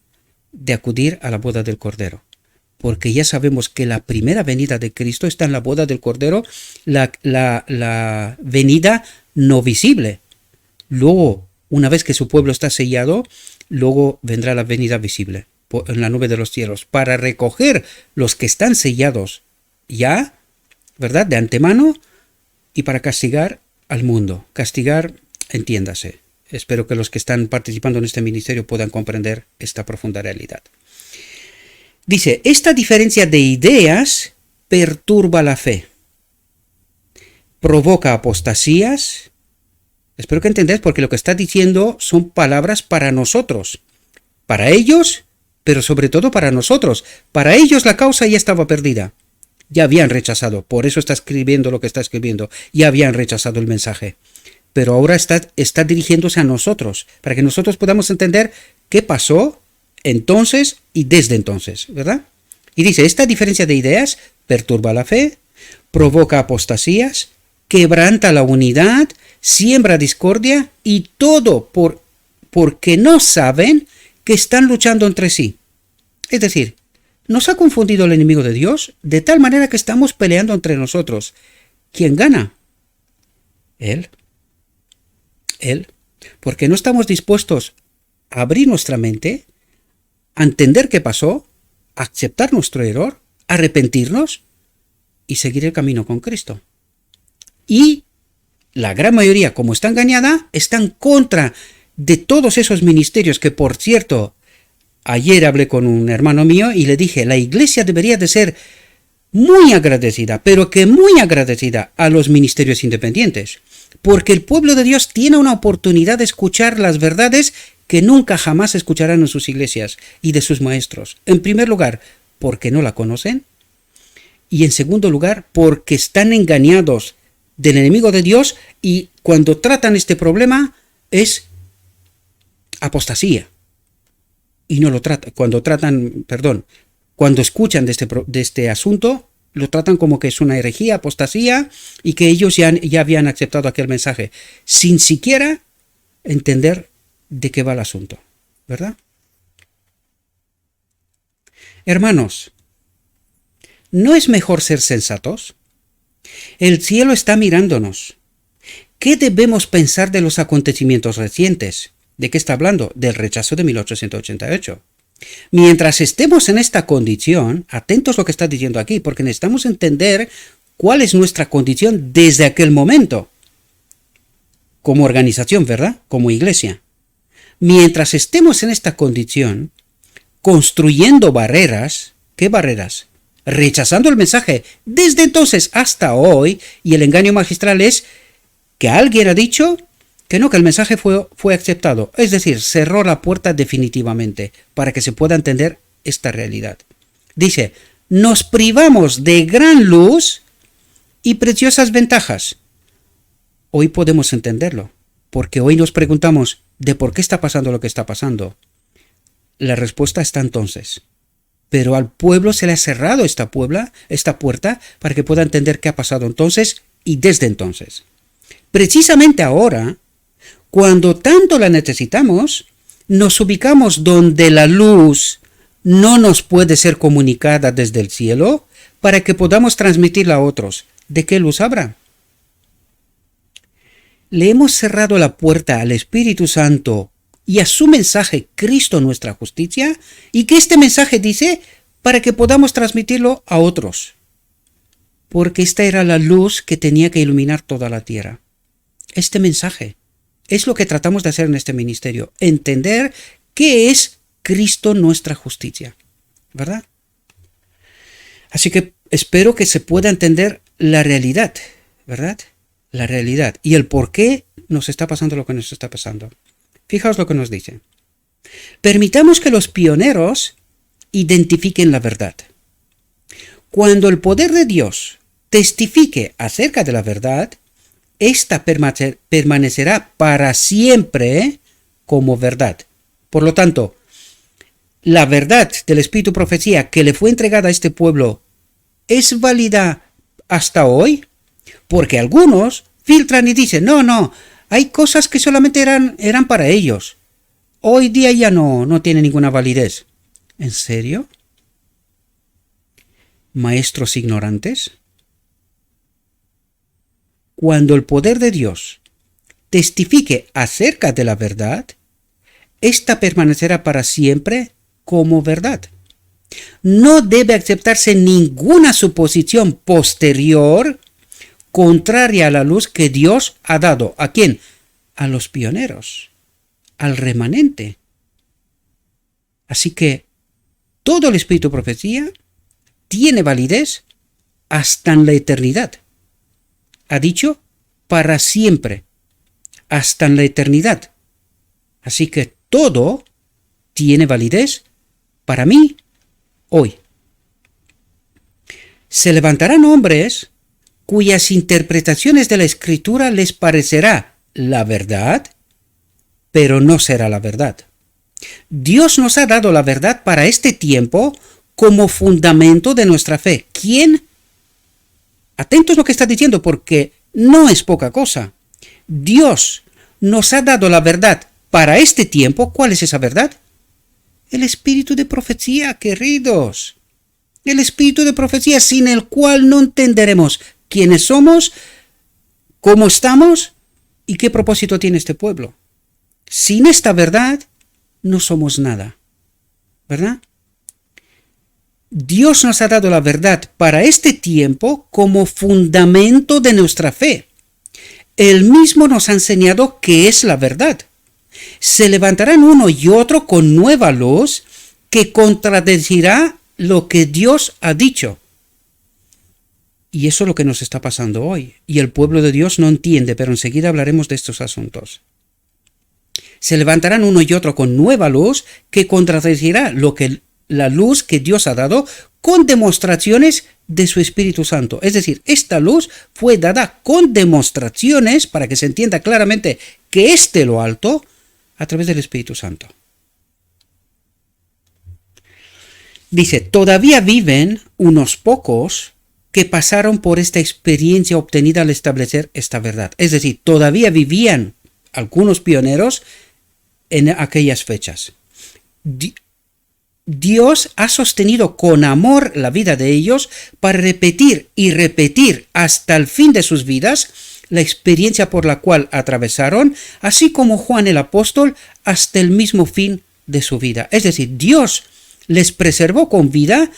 de acudir a la boda del Cordero. Porque ya sabemos que la primera venida de Cristo está en la boda del Cordero, la venida no visible. Luego, una vez que su pueblo está sellado, luego vendrá la venida visible en la nube de los cielos para recoger los que están sellados ya, ¿verdad?, de antemano, y para castigar al mundo. Castigar, entiéndase. Espero que los que están participando en este ministerio puedan comprender esta profunda realidad. Dice, esta diferencia de ideas perturba la fe, provoca apostasías. Espero que entendáis, porque lo que está diciendo son palabras para nosotros, para ellos, pero sobre todo para nosotros. Para ellos la causa ya estaba perdida, ya habían rechazado, por eso está escribiendo lo que está escribiendo, ya habían rechazado el mensaje. Pero ahora está dirigiéndose a nosotros, para que nosotros podamos entender qué pasó entonces y desde entonces, ¿verdad? Y dice, esta diferencia de ideas perturba la fe, provoca apostasías, quebranta la unidad, siembra discordia, y todo porque no saben que están luchando entre sí. Es decir, nos ha confundido el enemigo de Dios de tal manera que estamos peleando entre nosotros. ¿Quién gana? Él. Porque no estamos dispuestos a abrir nuestra mente, a entender qué pasó, a aceptar nuestro error, arrepentirnos y seguir el camino con Cristo. Y la gran mayoría, como está engañada, está en contra de todos esos ministerios que, por cierto, ayer hablé con un hermano mío y le dije, la iglesia debería de ser muy agradecida, pero que muy agradecida a los ministerios independientes, porque el pueblo de Dios tiene una oportunidad de escuchar las verdades que nunca jamás escucharán en sus iglesias y de sus maestros. En primer lugar, porque no la conocen, y en segundo lugar, porque están engañados del enemigo de Dios, y cuando tratan este problema es apostasía. Y no lo tratan, cuando escuchan de este asunto, lo tratan como que es una herejía, apostasía, y que ellos ya habían aceptado aquel mensaje, sin siquiera entender de qué va el asunto, ¿verdad? Hermanos, ¿no es mejor ser sensatos? El cielo está mirándonos. ¿Qué debemos pensar de los acontecimientos recientes? ¿De qué está hablando? Del rechazo de 1888. Mientras estemos en esta condición, atentos a lo que está diciendo aquí, porque necesitamos entender cuál es nuestra condición desde aquel momento, como organización, ¿verdad? Como iglesia. Mientras estemos en esta condición, construyendo barreras, ¿qué barreras? Rechazando el mensaje desde entonces hasta hoy, y el engaño magistral es que alguien ha dicho que no, que el mensaje fue aceptado, es decir, cerró la puerta definitivamente para que se pueda entender esta realidad. Dice, nos privamos de gran luz y preciosas ventajas. Hoy podemos entenderlo, porque hoy nos preguntamos de por qué está pasando lo que está pasando. La respuesta está entonces. Pero al pueblo se le ha cerrado esta puerta para que pueda entender qué ha pasado entonces y desde entonces. Precisamente ahora, cuando tanto la necesitamos, nos ubicamos donde la luz no nos puede ser comunicada desde el cielo para que podamos transmitirla a otros. ¿De qué luz habrá? Le hemos cerrado la puerta al Espíritu Santo y a su mensaje, Cristo nuestra justicia, y que este mensaje dice para que podamos transmitirlo a otros. Porque esta era la luz que tenía que iluminar toda la tierra. Este mensaje es lo que tratamos de hacer en este ministerio, entender qué es Cristo nuestra justicia, ¿verdad? Así que espero que se pueda entender la realidad, ¿verdad? la realidad y el por qué nos está pasando lo que nos está pasando. Fijaos lo que nos dice. Permitamos que los pioneros identifiquen la verdad. Cuando el poder de Dios testifique acerca de la verdad, esta permanecerá para siempre como verdad. Por lo tanto, la verdad del Espíritu Profecía que le fue entregada a este pueblo es válida hasta hoy, porque algunos filtran y dicen, no, hay cosas que solamente eran para ellos. Hoy día ya no tiene ninguna validez. ¿En serio? ¿Maestros ignorantes? Cuando el poder de Dios testifique acerca de la verdad, esta permanecerá para siempre como verdad. No debe aceptarse ninguna suposición posterior contraria a la luz que Dios ha dado. ¿A quién? A los pioneros, al remanente. Así que todo el Espíritu de Profecía tiene validez hasta en la eternidad. Ha dicho para siempre, hasta en la eternidad. Así que todo tiene validez para mí hoy. Se levantarán hombres cuyas interpretaciones de la Escritura les parecerá la verdad, pero no será la verdad. Dios nos ha dado la verdad para este tiempo como fundamento de nuestra fe. ¿Quién? Atentos a lo que está diciendo, porque no es poca cosa. Dios nos ha dado la verdad para este tiempo. ¿Cuál es esa verdad? El Espíritu de Profecía, queridos. El Espíritu de Profecía, sin el cual no entenderemos quiénes somos, cómo estamos y qué propósito tiene este pueblo. Sin esta verdad, no somos nada. ¿Verdad? Dios nos ha dado la verdad para este tiempo como fundamento de nuestra fe. Él mismo nos ha enseñado qué es la verdad. Se levantarán uno y otro con nueva luz que contradecirá lo que Dios ha dicho. Y eso es lo que nos está pasando hoy. Y el pueblo de Dios no entiende, pero enseguida hablaremos de estos asuntos. Se levantarán uno y otro con nueva luz que contradecirá la luz que Dios ha dado con demostraciones de su Espíritu Santo. Es decir, esta luz fue dada con demostraciones para que se entienda claramente que es de lo alto a través del Espíritu Santo. Dice, todavía viven unos pocos que pasaron por esta experiencia obtenida al establecer esta verdad. Es decir, todavía vivían algunos pioneros en aquellas fechas. Dios ha sostenido con amor la vida de ellos para repetir y repetir hasta el fin de sus vidas la experiencia por la cual atravesaron, así como Juan el apóstol hasta el mismo fin de su vida. Es decir, Dios les preservó con vida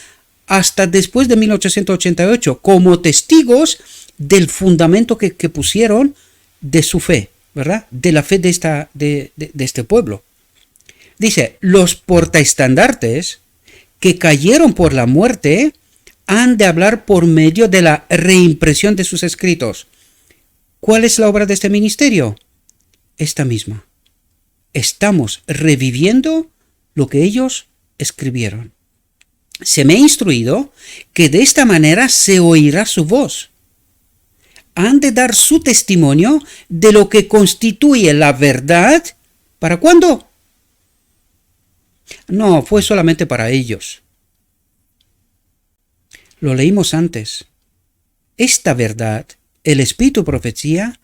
hasta después de 1888 como testigos del fundamento que pusieron de su fe, ¿verdad? De la fe de este pueblo. Dice, los portaestandartes que cayeron por la muerte han de hablar por medio de la reimpresión de sus escritos. ¿Cuál es la obra de este ministerio? Esta misma. Estamos reviviendo lo que ellos escribieron. Se me ha instruido que de esta manera se oirá su voz. Han de dar su testimonio de lo que constituye la verdad. ¿Para cuándo? No, fue solamente para ellos. Lo leímos antes. Esta verdad, el Espíritu Profecía,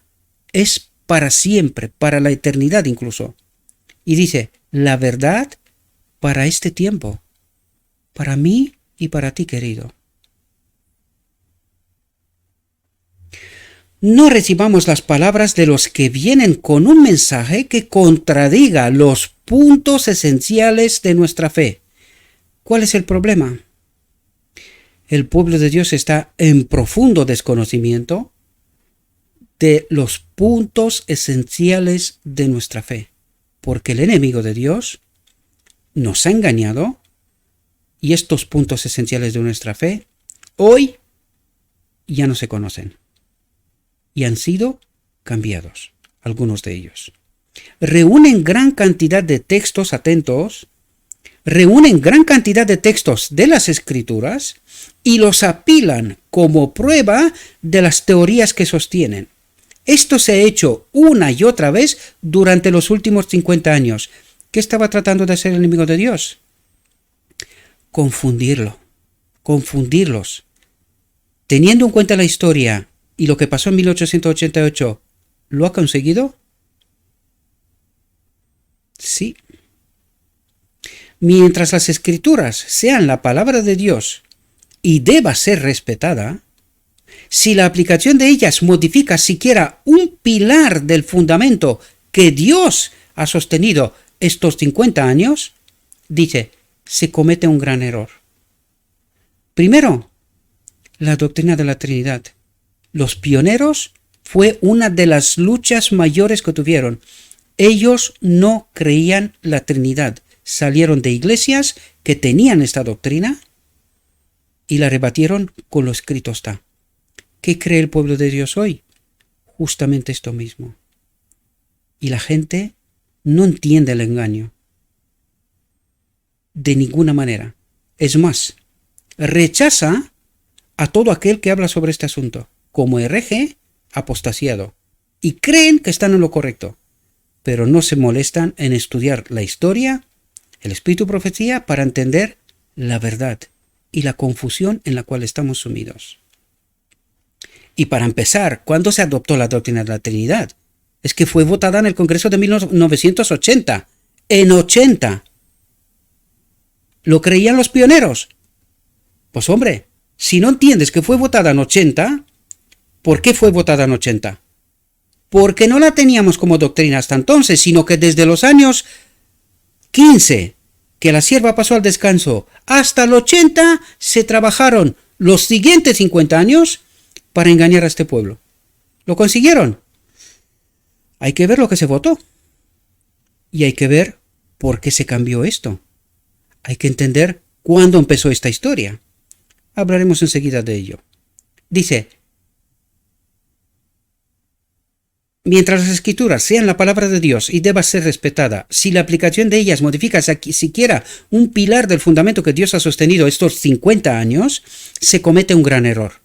es para siempre, para la eternidad incluso. Y dice, la verdad para este tiempo, para mí y para ti, querido. No recibamos las palabras de los que vienen con un mensaje que contradiga los puntos esenciales de nuestra fe. ¿Cuál es el problema? El pueblo de Dios está en profundo desconocimiento de los puntos esenciales de nuestra fe, porque el enemigo de Dios nos ha engañado y estos puntos esenciales de nuestra fe hoy ya no se conocen. y han sido cambiados, algunos de ellos. Reúnen gran cantidad de textos, atentos, reúnen gran cantidad de textos de las Escrituras y los apilan como prueba de las teorías que sostienen. Esto se ha hecho una y otra vez durante los últimos 50 años. ¿Qué estaba tratando de hacer el enemigo de Dios? Confundirlos. Teniendo en cuenta la historia y lo que pasó en 1888, ¿lo ha conseguido? Sí. Mientras las Escrituras sean la palabra de Dios y deba ser respetada, si la aplicación de ellas modifica siquiera un pilar del fundamento que Dios ha sostenido estos 50 años, dice, se comete un gran error. Primero, la doctrina de la Trinidad. Los pioneros fue una de las luchas mayores que tuvieron. Ellos no creían la Trinidad. Salieron de iglesias que tenían esta doctrina y la rebatieron con lo escrito está. ¿Qué cree el pueblo de Dios hoy? Justamente esto mismo. Y la gente no entiende el engaño. De ninguna manera. Es más, rechaza a todo aquel que habla sobre este asunto, como hereje, apostasiado. Y creen que están en lo correcto, pero no se molestan en estudiar la historia, el espíritu profecía, para entender la verdad y la confusión en la cual estamos sumidos. Y para empezar, ¿cuándo se adoptó la doctrina de la Trinidad? Es que fue votada en el Congreso de 1980. En 80. ¿Lo creían los pioneros? Pues hombre, si no entiendes que fue votada en 80, ¿por qué fue votada en 80? Porque no la teníamos como doctrina hasta entonces, sino que desde los años 15, que la sierva pasó al descanso, hasta el 80 se trabajaron los siguientes 50 años para engañar a este pueblo. ¿Lo consiguieron? Hay que ver lo que se votó. Y hay que ver por qué se cambió esto. Hay que entender cuándo empezó esta historia. Hablaremos enseguida de ello. Dice, mientras las Escrituras sean la palabra de Dios y deba ser respetada, si la aplicación de ellas modifica siquiera un pilar del fundamento que Dios ha sostenido estos 50 años, se comete un gran error.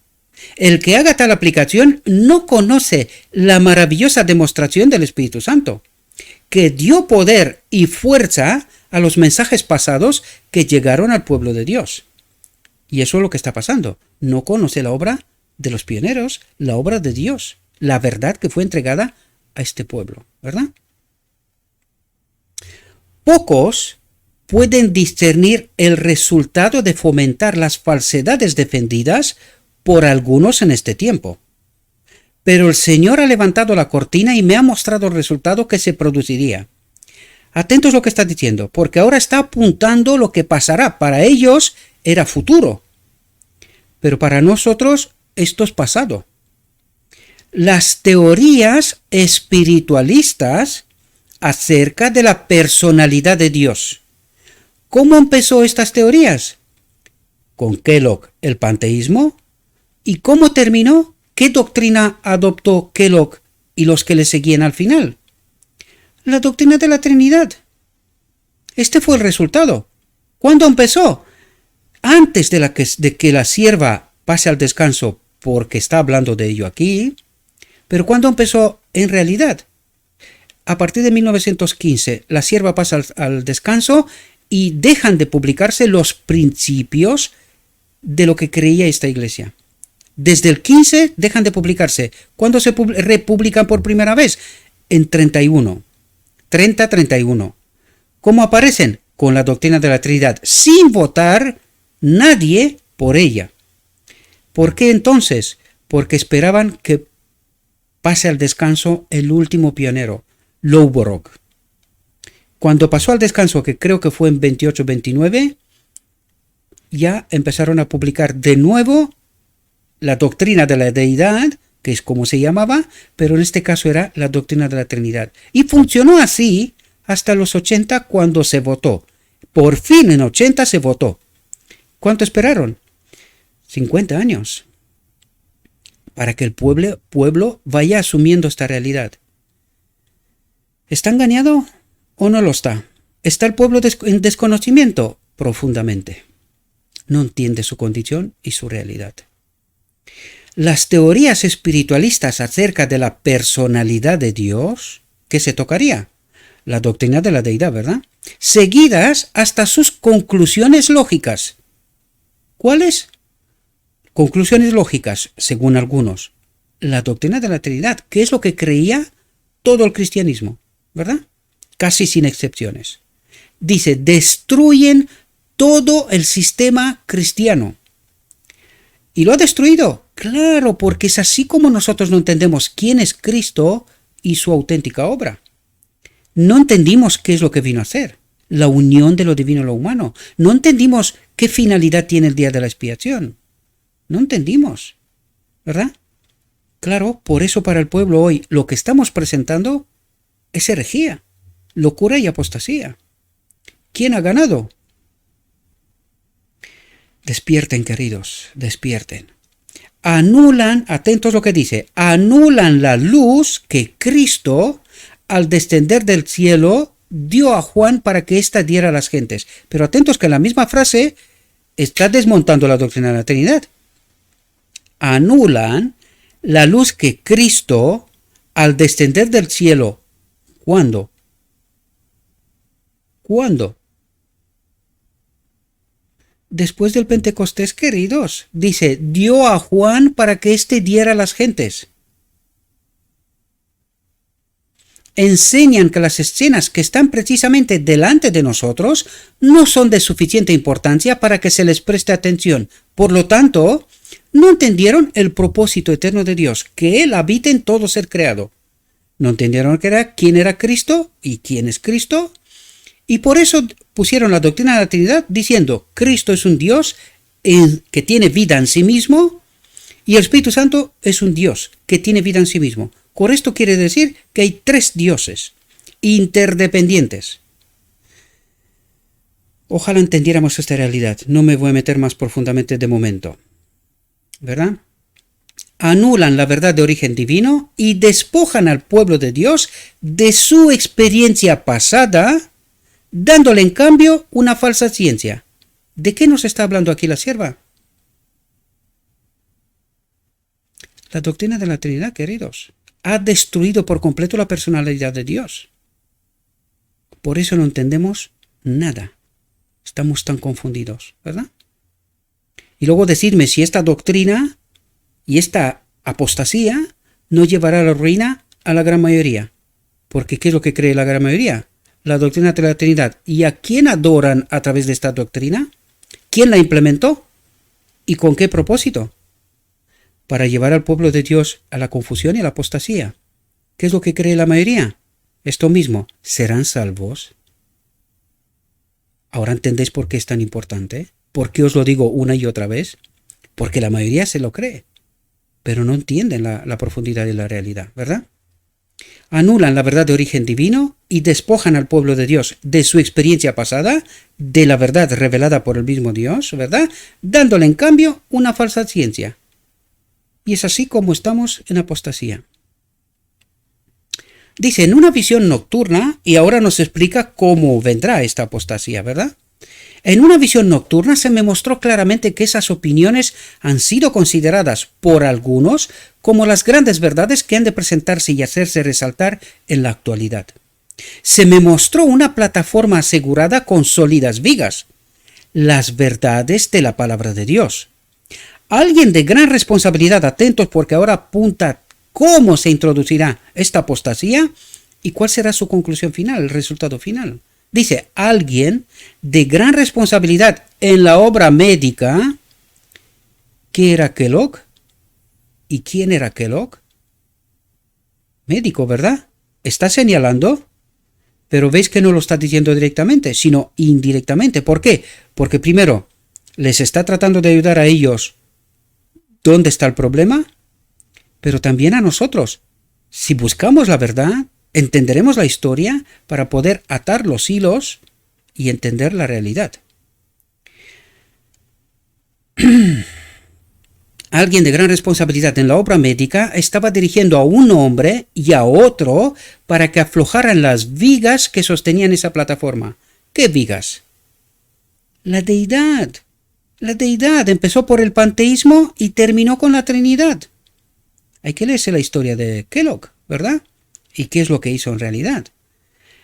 El que haga tal aplicación no conoce la maravillosa demostración del Espíritu Santo, que dio poder y fuerza a los mensajes pasados que llegaron al pueblo de Dios. Y eso es lo que está pasando. No conoce la obra de los pioneros, la obra de Dios, la verdad que fue entregada a este pueblo, ¿verdad? Pocos pueden discernir el resultado de fomentar las falsedades defendidas por algunos en este tiempo. Pero el Señor ha levantado la cortina y me ha mostrado el resultado que se produciría. Atentos a lo que está diciendo, porque ahora está apuntando lo que pasará. Para ellos era futuro, pero para nosotros esto es pasado. Las teorías espiritualistas acerca de la personalidad de Dios. ¿Cómo empezó estas teorías? Con Kellogg, el panteísmo. ¿Y cómo terminó? ¿Qué doctrina adoptó Kellogg y los que le seguían al final? La doctrina de la Trinidad. Este fue el resultado. ¿Cuándo empezó? Antes de que la sierva pase al descanso, porque está hablando de ello aquí. Pero ¿cuándo empezó en realidad? A partir de 1915, la sierva pasa al descanso y dejan de publicarse los principios de lo que creía esta iglesia. Desde el 15 dejan de publicarse. ¿Cuándo se republican por primera vez? En 31. 30-31. ¿Cómo aparecen? Con la doctrina de la Trinidad, sin votar nadie por ella. ¿Por qué entonces? Porque esperaban que pase al descanso el último pionero, Lowborough. Cuando pasó al descanso, que creo que fue en 28-29, ya empezaron a publicar de nuevo la doctrina de la deidad, que es como se llamaba, pero en este caso era la doctrina de la Trinidad. Y funcionó así hasta los 80, cuando se votó. Por fin en 80 se votó. ¿Cuánto esperaron? 50 años. para que el pueblo vaya asumiendo esta realidad. ¿Está engañado o no lo está? ¿Está el pueblo en desconocimiento? Profundamente. No entiende su condición y su realidad. Las teorías espiritualistas acerca de la personalidad de Dios, ¿qué se tocaría? La doctrina de la deidad, ¿verdad? Seguidas hasta sus conclusiones lógicas. ¿Cuáles? Conclusiones lógicas, según algunos. La doctrina de la Trinidad, que es lo que creía todo el cristianismo, ¿verdad? Casi sin excepciones. Dice, destruyen todo el sistema cristiano. ¿Y lo ha destruido? Claro, porque es así como nosotros no entendemos quién es Cristo y su auténtica obra. No entendimos qué es lo que vino a hacer, la unión de lo divino y lo humano. No entendimos qué finalidad tiene el día de la expiación. No entendimos, ¿verdad? Claro, por eso para el pueblo hoy lo que estamos presentando es herejía, locura y apostasía. ¿Quién ha ganado? Despierten, queridos, despierten. Anulan, atentos lo que dice, anulan la luz que Cristo, al descender del cielo, dio a Juan para que ésta diera a las gentes. Pero atentos que la misma frase está desmontando la doctrina de la Trinidad. Anulan la luz que Cristo, al descender del cielo, ¿cuándo? ¿Cuándo? Después del Pentecostés, queridos, dice, dio a Juan para que éste diera a las gentes. Enseñan que las escenas que están precisamente delante de nosotros no son de suficiente importancia para que se les preste atención. Por lo tanto, no entendieron el propósito eterno de Dios, que Él habita en todo ser creado. No entendieron quién era Cristo y quién es Cristo. Y por eso pusieron la doctrina de la Trinidad diciendo, Cristo es un Dios que tiene vida en sí mismo y el Espíritu Santo es un Dios que tiene vida en sí mismo. Con esto quiere decir que hay tres dioses interdependientes. Ojalá entendiéramos esta realidad. No me voy a meter más profundamente de momento. ¿Verdad? Anulan la verdad de origen divino y despojan al pueblo de Dios de su experiencia pasada, dándole en cambio una falsa ciencia. ¿De qué nos está hablando aquí la sierva? La doctrina de la Trinidad, queridos, ha destruido por completo la personalidad de Dios. Por eso no entendemos nada. Estamos tan confundidos, ¿verdad? Y luego decirme si esta doctrina y esta apostasía no llevará a la ruina a la gran mayoría. Porque ¿qué es lo que cree la gran mayoría? La doctrina de la Trinidad. ¿Y a quién adoran a través de esta doctrina? ¿Quién la implementó? ¿Y con qué propósito? Para llevar al pueblo de Dios a la confusión y a la apostasía. ¿Qué es lo que cree la mayoría? Esto mismo. ¿Serán salvos? ¿Ahora entendéis por qué es tan importante? ¿Por qué os lo digo una y otra vez? Porque la mayoría se lo cree, pero no entienden la profundidad de la realidad, ¿verdad? Anulan la verdad de origen divino y despojan al pueblo de Dios de su experiencia pasada, de la verdad revelada por el mismo Dios, ¿verdad? Dándole en cambio una falsa ciencia. Y es así como estamos en apostasía. Dice, en una visión nocturna, y ahora nos explica cómo vendrá esta apostasía, ¿verdad? En una visión nocturna se me mostró claramente que esas opiniones han sido consideradas por algunos como las grandes verdades que han de presentarse y hacerse resaltar en la actualidad. Se me mostró una plataforma asegurada con sólidas vigas, las verdades de la palabra de Dios. Alguien de gran responsabilidad, atentos porque ahora apunta cómo se introducirá esta apostasía y cuál será su conclusión final, el resultado final. Dice, alguien de gran responsabilidad en la obra médica. ¿Qué era Kellogg? ¿Y quién era Kellogg? Médico, ¿verdad? Está señalando, pero veis que no lo está diciendo directamente, sino indirectamente. ¿Por qué? Porque primero, les está tratando de ayudar a ellos. ¿Dónde está el problema? Pero también a nosotros. Si buscamos la verdad, entenderemos la historia para poder atar los hilos y entender la realidad. alguien de gran responsabilidad en la obra médica estaba dirigiendo a un hombre y a otro para que aflojaran las vigas que sostenían esa plataforma. ¿Qué vigas? La deidad. La deidad empezó por el panteísmo y terminó con la Trinidad. Hay que leerse la historia de Kellogg, ¿verdad? ¿Y qué es lo que hizo en realidad?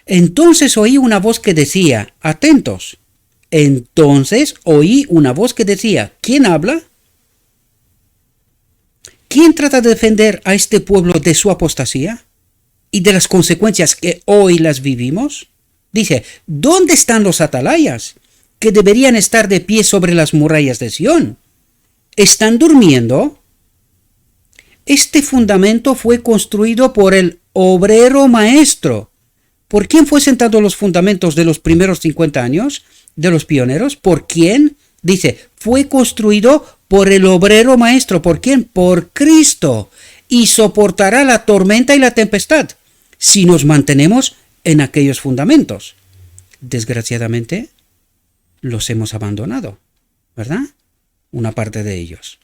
Entonces oí una voz que decía, atentos. Entonces oí una voz que decía, ¿quién habla? ¿Quién trata de defender a este pueblo de su apostasía y de las consecuencias que hoy las vivimos? Dice, ¿dónde están los atalayas que deberían estar de pie sobre las murallas de Sión? ¿Están durmiendo? Este fundamento fue construido por el obrero maestro. ¿Por quién fue sentado los fundamentos de los primeros 50 años de los pioneros? ¿Por quién? Dice, fue construido por el obrero maestro. ¿Por quién? Por Cristo. Y soportará la tormenta y la tempestad si nos mantenemos en aquellos fundamentos. Desgraciadamente, los hemos abandonado, ¿verdad? Una parte de ellos.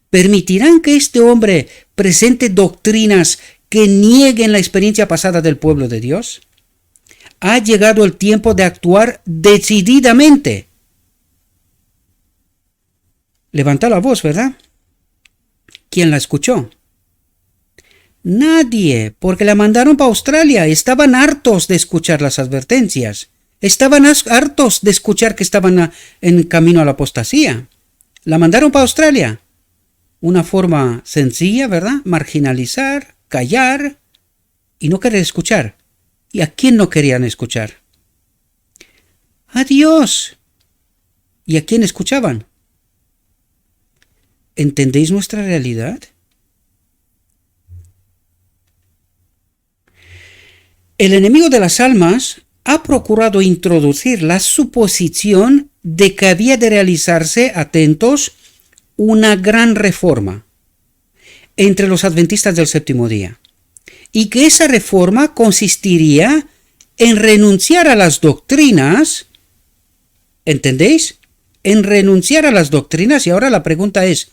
¿Permitirán que este hombre presente doctrinas que nieguen la experiencia pasada del pueblo de Dios? Ha llegado el tiempo de actuar decididamente. Levanta la voz, ¿verdad? ¿Quién la escuchó? Nadie, porque la mandaron para Australia. Estaban hartos de escuchar las advertencias. Estaban hartos de escuchar que estaban en camino a la apostasía. La mandaron para Australia. Una forma sencilla, ¿verdad? Marginalizar, callar y no querer escuchar. ¿Y a quién no querían escuchar? A Dios. ¿Y a quién escuchaban? ¿Entendéis nuestra realidad? El enemigo de las almas ha procurado introducir la suposición de que había de realizarse, atentos, una gran reforma entre los adventistas del séptimo día, y que esa reforma consistiría en renunciar a las doctrinas, ¿entendéis? En renunciar a las doctrinas, y ahora la pregunta es,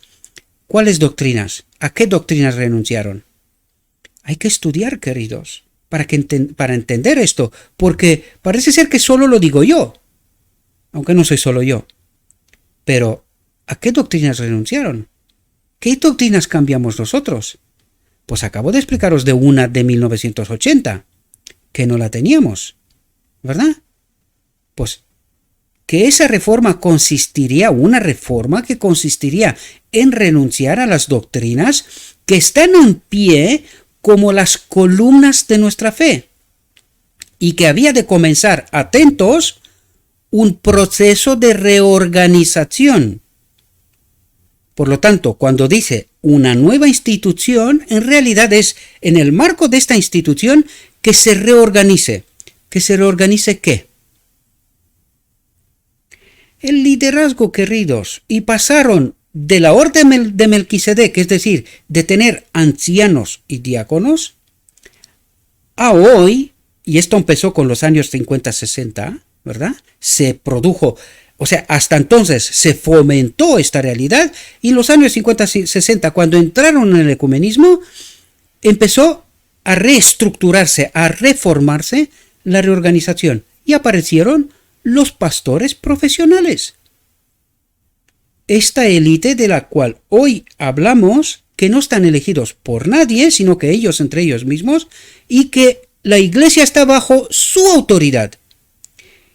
¿cuáles doctrinas? ¿A qué doctrinas renunciaron? Hay que estudiar, queridos, para entender esto, porque parece ser que solo lo digo yo, aunque no soy solo yo, pero ¿a qué doctrinas renunciaron? ¿Qué doctrinas cambiamos nosotros? Pues acabo de explicaros de una de 1980, que no la teníamos, ¿verdad? Pues que esa reforma consistiría, una reforma que consistiría en renunciar a las doctrinas que están en pie como las columnas de nuestra fe, y que había de comenzar, atentos, un proceso de reorganización. Por lo tanto, cuando dice una nueva institución, en realidad es en el marco de esta institución que se reorganice. ¿Que se reorganice qué? El liderazgo, queridos, y pasaron de la orden de Melquisedec, es decir, de tener ancianos y diáconos, a hoy, y esto empezó con los años 50-60, ¿verdad? Se produjo, o sea, hasta entonces se fomentó esta realidad, y en los años 50-60, cuando entraron en el ecumenismo, empezó a reestructurarse, a reformarse la reorganización, y aparecieron los pastores profesionales. Esta élite de la cual hoy hablamos, que no están elegidos por nadie, sino que ellos entre ellos mismos, y que la iglesia está bajo su autoridad.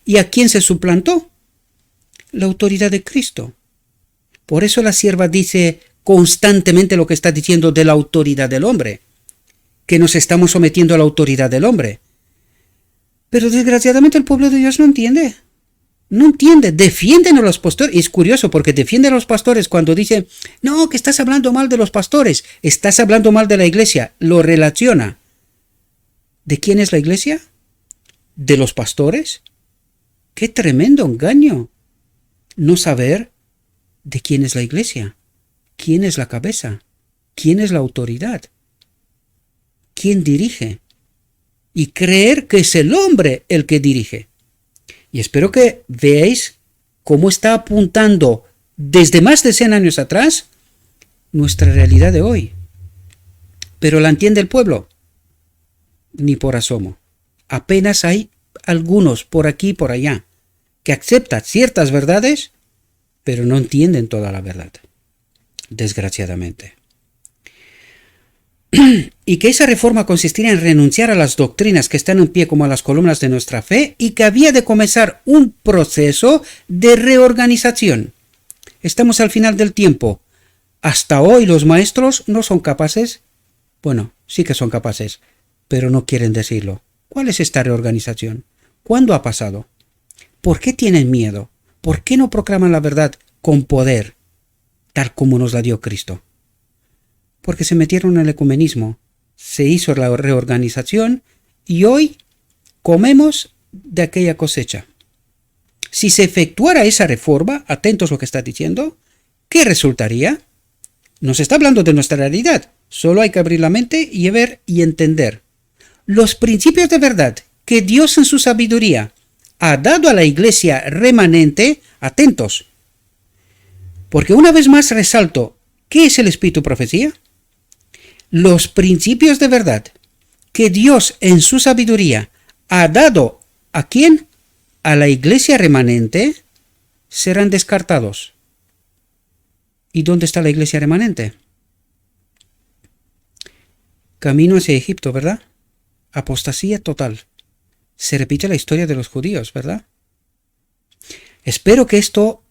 ¿Y a quién se suplantó? La autoridad de Cristo. Por eso la sierva dice constantemente lo que está diciendo de la autoridad del hombre, que nos estamos sometiendo a la autoridad del hombre. Pero desgraciadamente el pueblo de Dios no entiende. No entiende. Defienden a los pastores. Y es curioso porque defienden a los pastores cuando dicen, no, que estás hablando mal de los pastores. Estás hablando mal de la iglesia. Lo relaciona. ¿De quién es la iglesia? ¿De los pastores? ¡Qué tremendo engaño! No saber de quién es la iglesia. ¿Quién es la cabeza? ¿Quién es la autoridad? ¿Quién dirige? Y creer que es el hombre el que dirige. Y espero que veáis cómo está apuntando desde más de 100 años atrás nuestra realidad de hoy. ¿Pero la entiende el pueblo? Ni por asomo. Apenas hay algunos por aquí y por allá que aceptan ciertas verdades, pero no entienden toda la verdad, desgraciadamente. Y que esa reforma consistiría en renunciar a las doctrinas que están en pie como a las columnas de nuestra fe y que había de comenzar un proceso de reorganización. Estamos al final del tiempo. Hasta hoy los maestros no son capaces, bueno, sí que son capaces, pero no quieren decirlo. ¿Cuál es esta reorganización? ¿Cuándo ha pasado? ¿Por qué tienen miedo? ¿Por qué no proclaman la verdad con poder, tal como nos la dio Cristo? Porque se metieron en el ecumenismo, se hizo la reorganización y hoy comemos de aquella cosecha. Si se efectuara esa reforma, atentos a lo que está diciendo, ¿qué resultaría? Nos está hablando de nuestra realidad, solo hay que abrir la mente y ver y entender. Los principios de verdad que Dios en su sabiduría ha dado a la iglesia remanente, atentos, porque una vez más resalto, ¿qué es el espíritu profecía? Los principios de verdad que Dios en su sabiduría ha dado ¿a quién? A la iglesia remanente serán descartados. ¿Y dónde está la iglesia remanente? Camino hacia Egipto, ¿verdad? Apostasía total. Se repite la historia de los judíos, ¿verdad? Espero que esto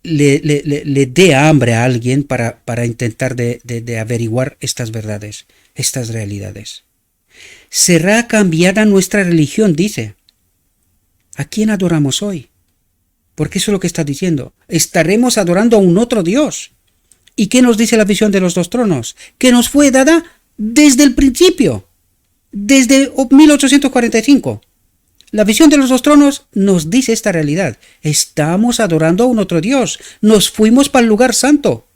le dé hambre a alguien para intentar de averiguar estas verdades, estas realidades. Será cambiada nuestra religión, dice. ¿A quién adoramos hoy? Porque eso es lo que está diciendo. Estaremos adorando a un otro Dios. ¿Y qué nos dice la visión de los dos tronos? Que nos fue dada desde el principio, desde 1845. La visión de los dos tronos nos dice esta realidad. Estamos adorando a un otro Dios. Nos fuimos para el lugar santo.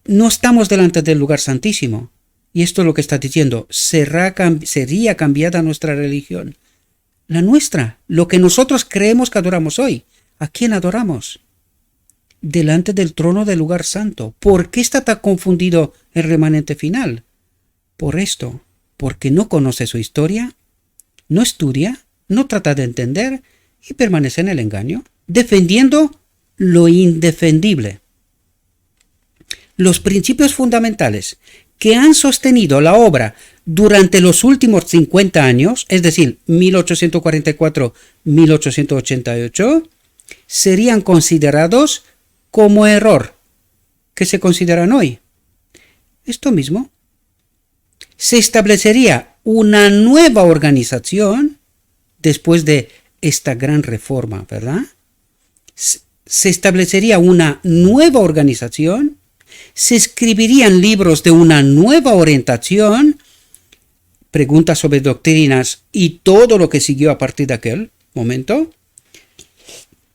No estamos delante del lugar santísimo. Y esto es lo que está diciendo. Sería cambiada nuestra religión. La nuestra. Lo que nosotros creemos que adoramos hoy. ¿A quién adoramos? Delante del trono del lugar santo. ¿Por qué está tan confundido el remanente final? Por esto. Porque no conoce su historia, no estudia, no trata de entender y permanece en el engaño, defendiendo lo indefendible. Los principios fundamentales que han sostenido la obra durante los últimos 50 años, es decir, 1844-1888, serían considerados como error. ¿Qué se consideran hoy? Esto mismo. Se establecería una nueva organización después de esta gran reforma, ¿verdad? Se establecería una nueva organización, se escribirían libros de una nueva orientación, preguntas sobre doctrinas y todo lo que siguió a partir de aquel momento.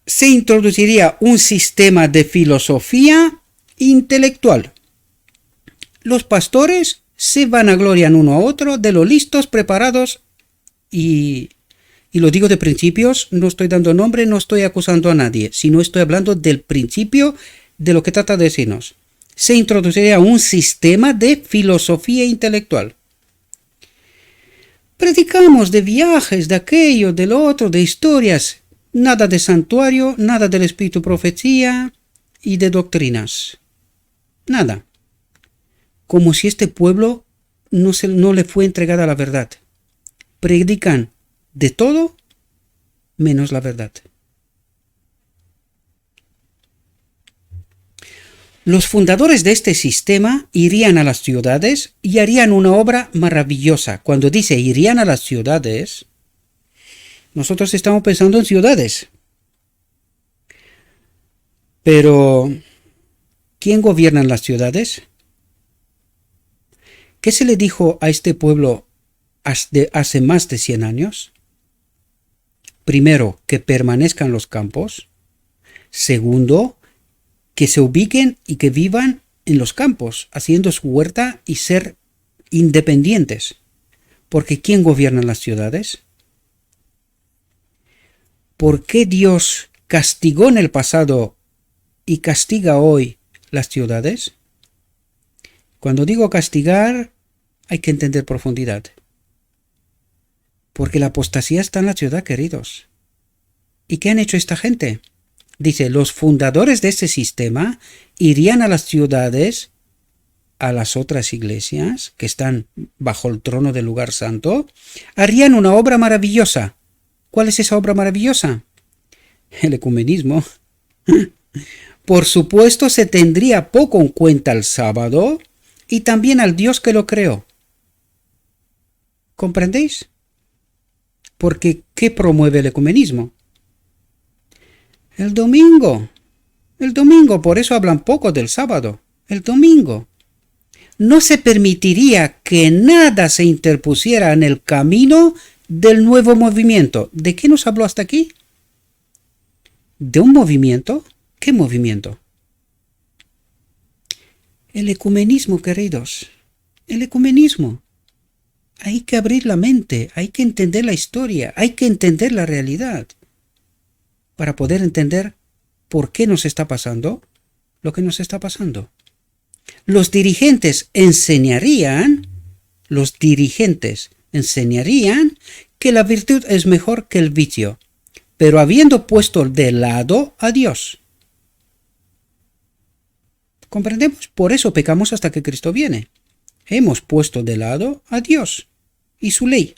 Se introduciría un sistema de filosofía intelectual. Los pastores se vanaglorian uno a otro de lo listos, preparados y lo digo de principios, no estoy dando nombre, no estoy acusando a nadie, sino estoy hablando del principio de lo que trata de decirnos. Se introduciría un sistema de filosofía intelectual. Predicamos de viajes, de aquello, de lo otro, de historias, nada de santuario, nada del espíritu profecía y de doctrinas. Nada. Como si este pueblo no le fue entregada la verdad. Predican de todo menos la verdad. Los fundadores de este sistema irían a las ciudades y harían una obra maravillosa. Cuando dice irían a las ciudades, nosotros estamos pensando en ciudades. Pero, ¿quién gobierna las ciudades? ¿Qué se le dijo a este pueblo hace más de 100 años? Primero, que permanezcan en los campos. Segundo, que se ubiquen y que vivan en los campos, haciendo su huerta y ser independientes. Porque ¿quién gobierna las ciudades? ¿Por qué Dios castigó en el pasado y castiga hoy las ciudades? Cuando digo castigar, hay que entender profundidad. Porque la apostasía está en la ciudad, queridos. ¿Y qué han hecho esta gente? Dice, los fundadores de este sistema irían a las ciudades, a las otras iglesias que están bajo el trono del lugar santo, harían una obra maravillosa. ¿Cuál es esa obra maravillosa? El ecumenismo. Por supuesto, se tendría poco en cuenta el sábado y también al Dios que lo creó. ¿Comprendéis? Porque, ¿qué promueve el ecumenismo? El domingo, por eso hablan poco del sábado, el domingo. No se permitiría que nada se interpusiera en el camino del nuevo movimiento. ¿De qué nos habló hasta aquí? ¿De un movimiento? ¿Qué movimiento? El ecumenismo, queridos, el ecumenismo. Hay que abrir la mente, hay que entender la historia, hay que entender la realidad, para poder entender por qué nos está pasando lo que nos está pasando. Los dirigentes enseñarían que la virtud es mejor que el vicio, pero habiendo puesto de lado a Dios. ¿Comprendemos? Por eso pecamos hasta que Cristo viene. Hemos puesto de lado a Dios y su ley.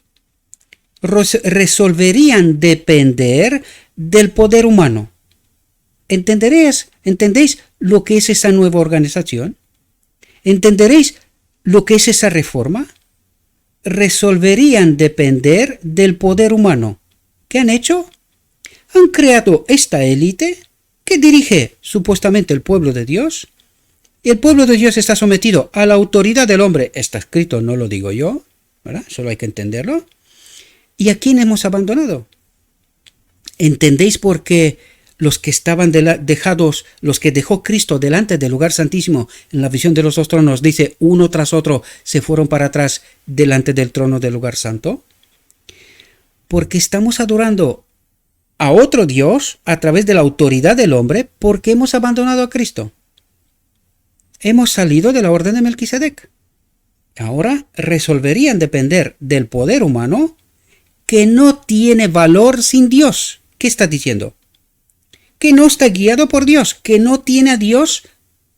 Resolverían depender del poder humano. ¿Entendéis lo que es esa nueva organización? ¿Entenderéis lo que es esa reforma? Resolverían depender del poder humano. ¿Qué han hecho? Han creado esta élite que dirige supuestamente el pueblo de Dios. Y el pueblo de Dios está sometido a la autoridad del hombre. Está escrito, no lo digo yo, ¿verdad? Solo hay que entenderlo. ¿Y a quién hemos abandonado? ¿Entendéis por qué los que estaban dejados, los que dejó Cristo delante del lugar santísimo en la visión de los dos tronos, dice, uno tras otro se fueron para atrás delante del trono del lugar santo? Porque estamos adorando a otro Dios a través de la autoridad del hombre, porque hemos abandonado a Cristo. Hemos salido de la orden de Melquisedec. Ahora resolverían depender del poder humano que no tiene valor sin Dios. ¿Qué está diciendo? Que no está guiado por Dios, que no tiene a Dios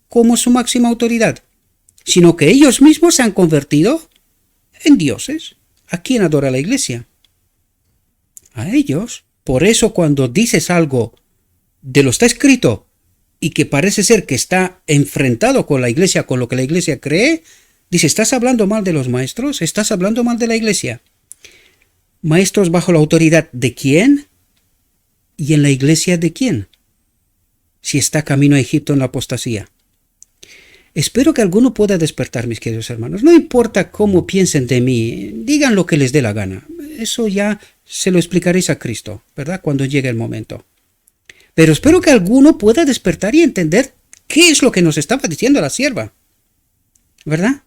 como su máxima autoridad, sino que ellos mismos se han convertido en dioses. ¿A quién adora la iglesia? A ellos. Por eso cuando dices algo de lo que está escrito y que parece ser que está enfrentado con la iglesia, con lo que la iglesia cree, dice, ¿estás hablando mal de los maestros? ¿Estás hablando mal de la iglesia? ¿Maestros bajo la autoridad de quién? ¿Y en la iglesia de quién? Si está camino a Egipto en la apostasía. Espero que alguno pueda despertar, mis queridos hermanos. No importa cómo piensen de mí, digan lo que les dé la gana. Eso ya se lo explicaréis a Cristo, ¿verdad? Cuando llegue el momento. Pero espero que alguno pueda despertar y entender qué es lo que nos estaba diciendo la sierva, ¿verdad?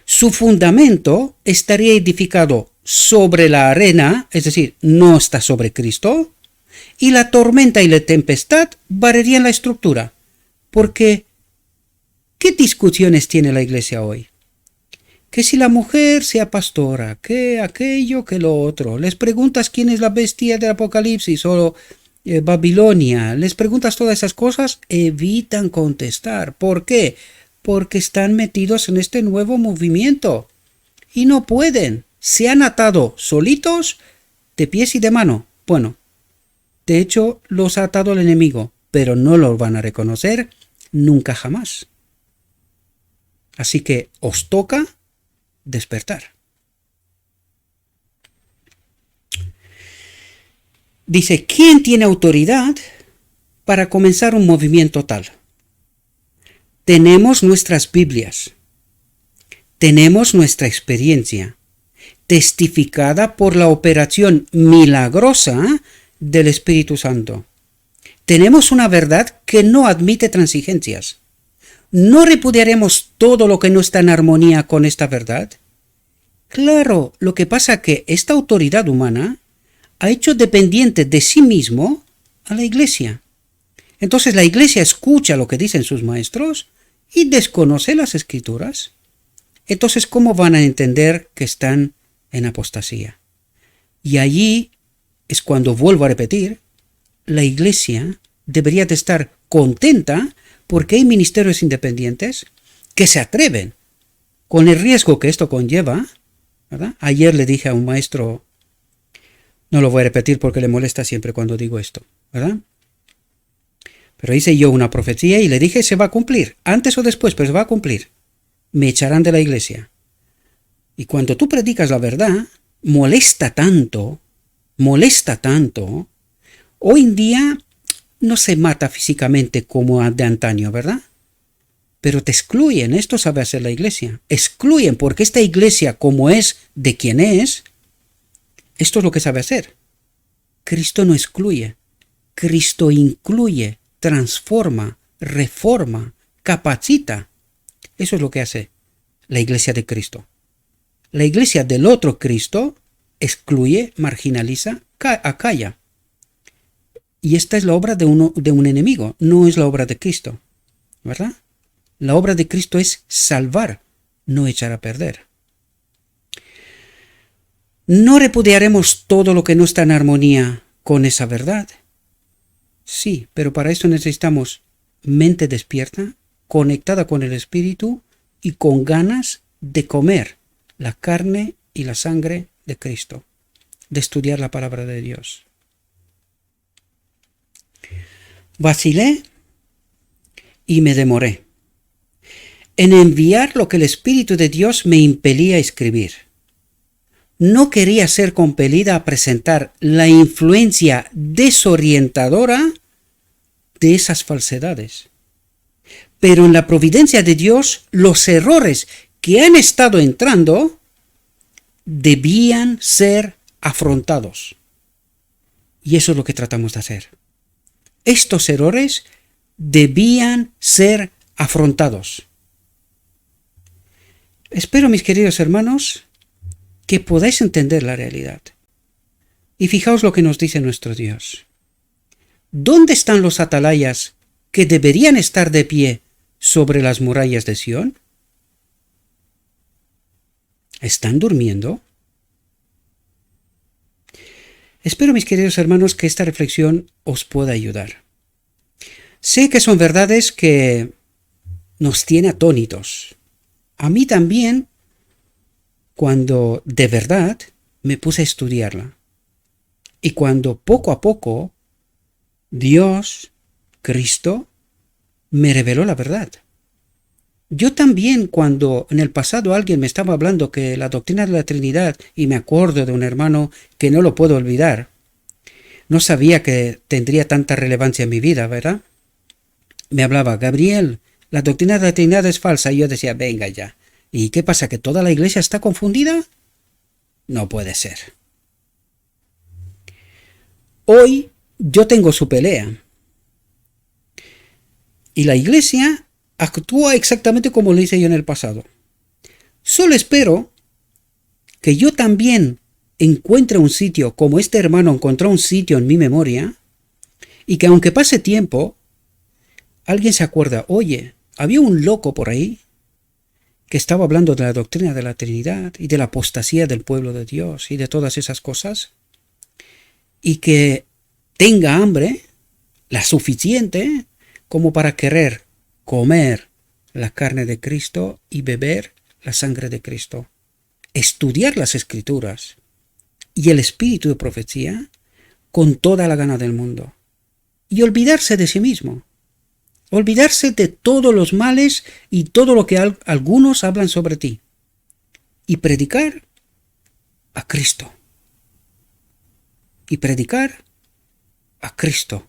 Su fundamento estaría edificado sobre la arena, es decir, no está sobre Cristo, y la tormenta y la tempestad barrerían la estructura. Porque, ¿qué discusiones tiene la iglesia hoy? Que si la mujer sea pastora, que aquello, que lo otro. Les preguntas quién es la bestia del Apocalipsis o Babilonia. Les preguntas todas esas cosas, evitan contestar. ¿Por qué? Porque están metidos en este nuevo movimiento. Y no pueden. Se han atado solitos de pies y de mano. Bueno, de hecho los ha atado el enemigo, pero no lo van a reconocer nunca jamás. Así que os toca despertar. Dice, ¿quién tiene autoridad para comenzar un movimiento tal? Tenemos nuestras Biblias, tenemos nuestra experiencia, testificada por la operación milagrosa del Espíritu Santo. Tenemos una verdad que no admite transigencias. ¿No repudiaremos todo lo que no está en armonía con esta verdad? Claro, lo que pasa es que esta autoridad humana ha hecho dependiente de sí mismo a la iglesia. Entonces la iglesia escucha lo que dicen sus maestros y desconoce las escrituras. Entonces, ¿cómo van a entender que están en apostasía? Y allí es cuando vuelvo a repetir, la iglesia debería de estar contenta porque hay ministerios independientes que se atreven con el riesgo que esto conlleva, ¿verdad? Ayer le dije a un maestro, no lo voy a repetir porque le molesta siempre cuando digo esto, ¿verdad? Pero hice yo una profecía y le dije, se va a cumplir, antes o después, pero se va a cumplir. Me echarán de la iglesia. Y cuando tú predicas la verdad, molesta tanto. Hoy en día no se mata físicamente como de antaño, ¿verdad? Pero te excluyen, esto sabe hacer la iglesia. Excluyen porque esta iglesia, como es de quien es, esto es lo que sabe hacer. Cristo no excluye, Cristo incluye, transforma, reforma, capacita. Eso es lo que hace la iglesia de Cristo. La iglesia del otro Cristo excluye, marginaliza, acalla. Y esta es la obra de un enemigo, no es la obra de Cristo, ¿verdad? La obra de Cristo es salvar, no echar a perder. ¿No repudiaremos todo lo que no está en armonía con esa verdad? Sí, pero para eso necesitamos mente despierta, conectada con el Espíritu y con ganas de comer la carne y la sangre de Cristo, de estudiar la palabra de Dios. Vacilé y me demoré en enviar lo que el Espíritu de Dios me impelía a escribir. No quería ser compelida a presentar la influencia desorientadora de esas falsedades. Pero en la providencia de Dios, los errores que han estado entrando debían ser afrontados. Y eso es lo que tratamos de hacer. Estos errores debían ser afrontados. Espero, mis queridos hermanos, que podáis entender la realidad. Y fijaos lo que nos dice nuestro Dios. ¿Dónde están los atalayas que deberían estar de pie sobre las murallas de Sión? ¿Están durmiendo? Espero, mis queridos hermanos, que esta reflexión os pueda ayudar. Sé que son verdades que nos tienen atónitos. A mí también, cuando de verdad me puse a estudiarla. Y cuando poco a poco Dios, Cristo, me reveló la verdad. Yo también, cuando en el pasado alguien me estaba hablando que la doctrina de la Trinidad, y me acuerdo de un hermano que no lo puedo olvidar, no sabía que tendría tanta relevancia en mi vida, ¿verdad? Me hablaba, Gabriel, la doctrina de la Trinidad es falsa, y yo decía, venga ya. ¿Y qué pasa, que toda la iglesia está confundida? No puede ser. Hoy yo tengo su pelea. Y la iglesia actúa exactamente como lo hice yo en el pasado. Solo espero que yo también encuentre un sitio, como este hermano encontró un sitio en mi memoria, y que aunque pase tiempo, alguien se acuerda, oye, había un loco por ahí que estaba hablando de la doctrina de la Trinidad y de la apostasía del pueblo de Dios y de todas esas cosas, y que tenga hambre, la suficiente, como para querer comer la carne de Cristo y beber la sangre de Cristo, estudiar las Escrituras y el espíritu de profecía con toda la gana del mundo, y olvidarse de sí mismo, olvidarse de todos los males y todo lo que algunos hablan sobre ti, y predicar a Cristo, y predicar a Cristo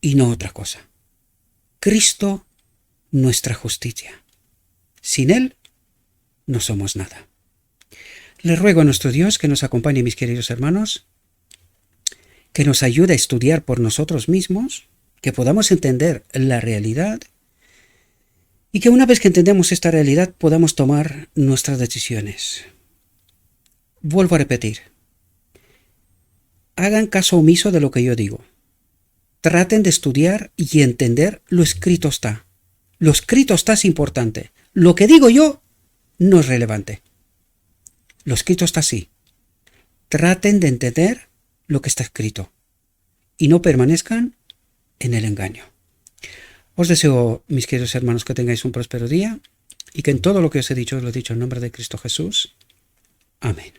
y no otra cosa. Cristo, nuestra justicia. Sin Él no somos nada. Le ruego a nuestro Dios que nos acompañe, mis queridos hermanos, que nos ayude a estudiar por nosotros mismos, que podamos entender la realidad y que una vez que entendemos esta realidad podamos tomar nuestras decisiones. Vuelvo a repetir. Hagan caso omiso de lo que yo digo. traten de estudiar y entender lo escrito está. Lo escrito está es importante. Lo que digo yo no es relevante. Lo escrito está así. Traten de entender lo que está escrito y no permanezcan en el engaño. Os deseo, mis queridos hermanos, que tengáis un próspero día y que en todo lo que os he dicho, os lo he dicho en nombre de Cristo Jesús. Amén.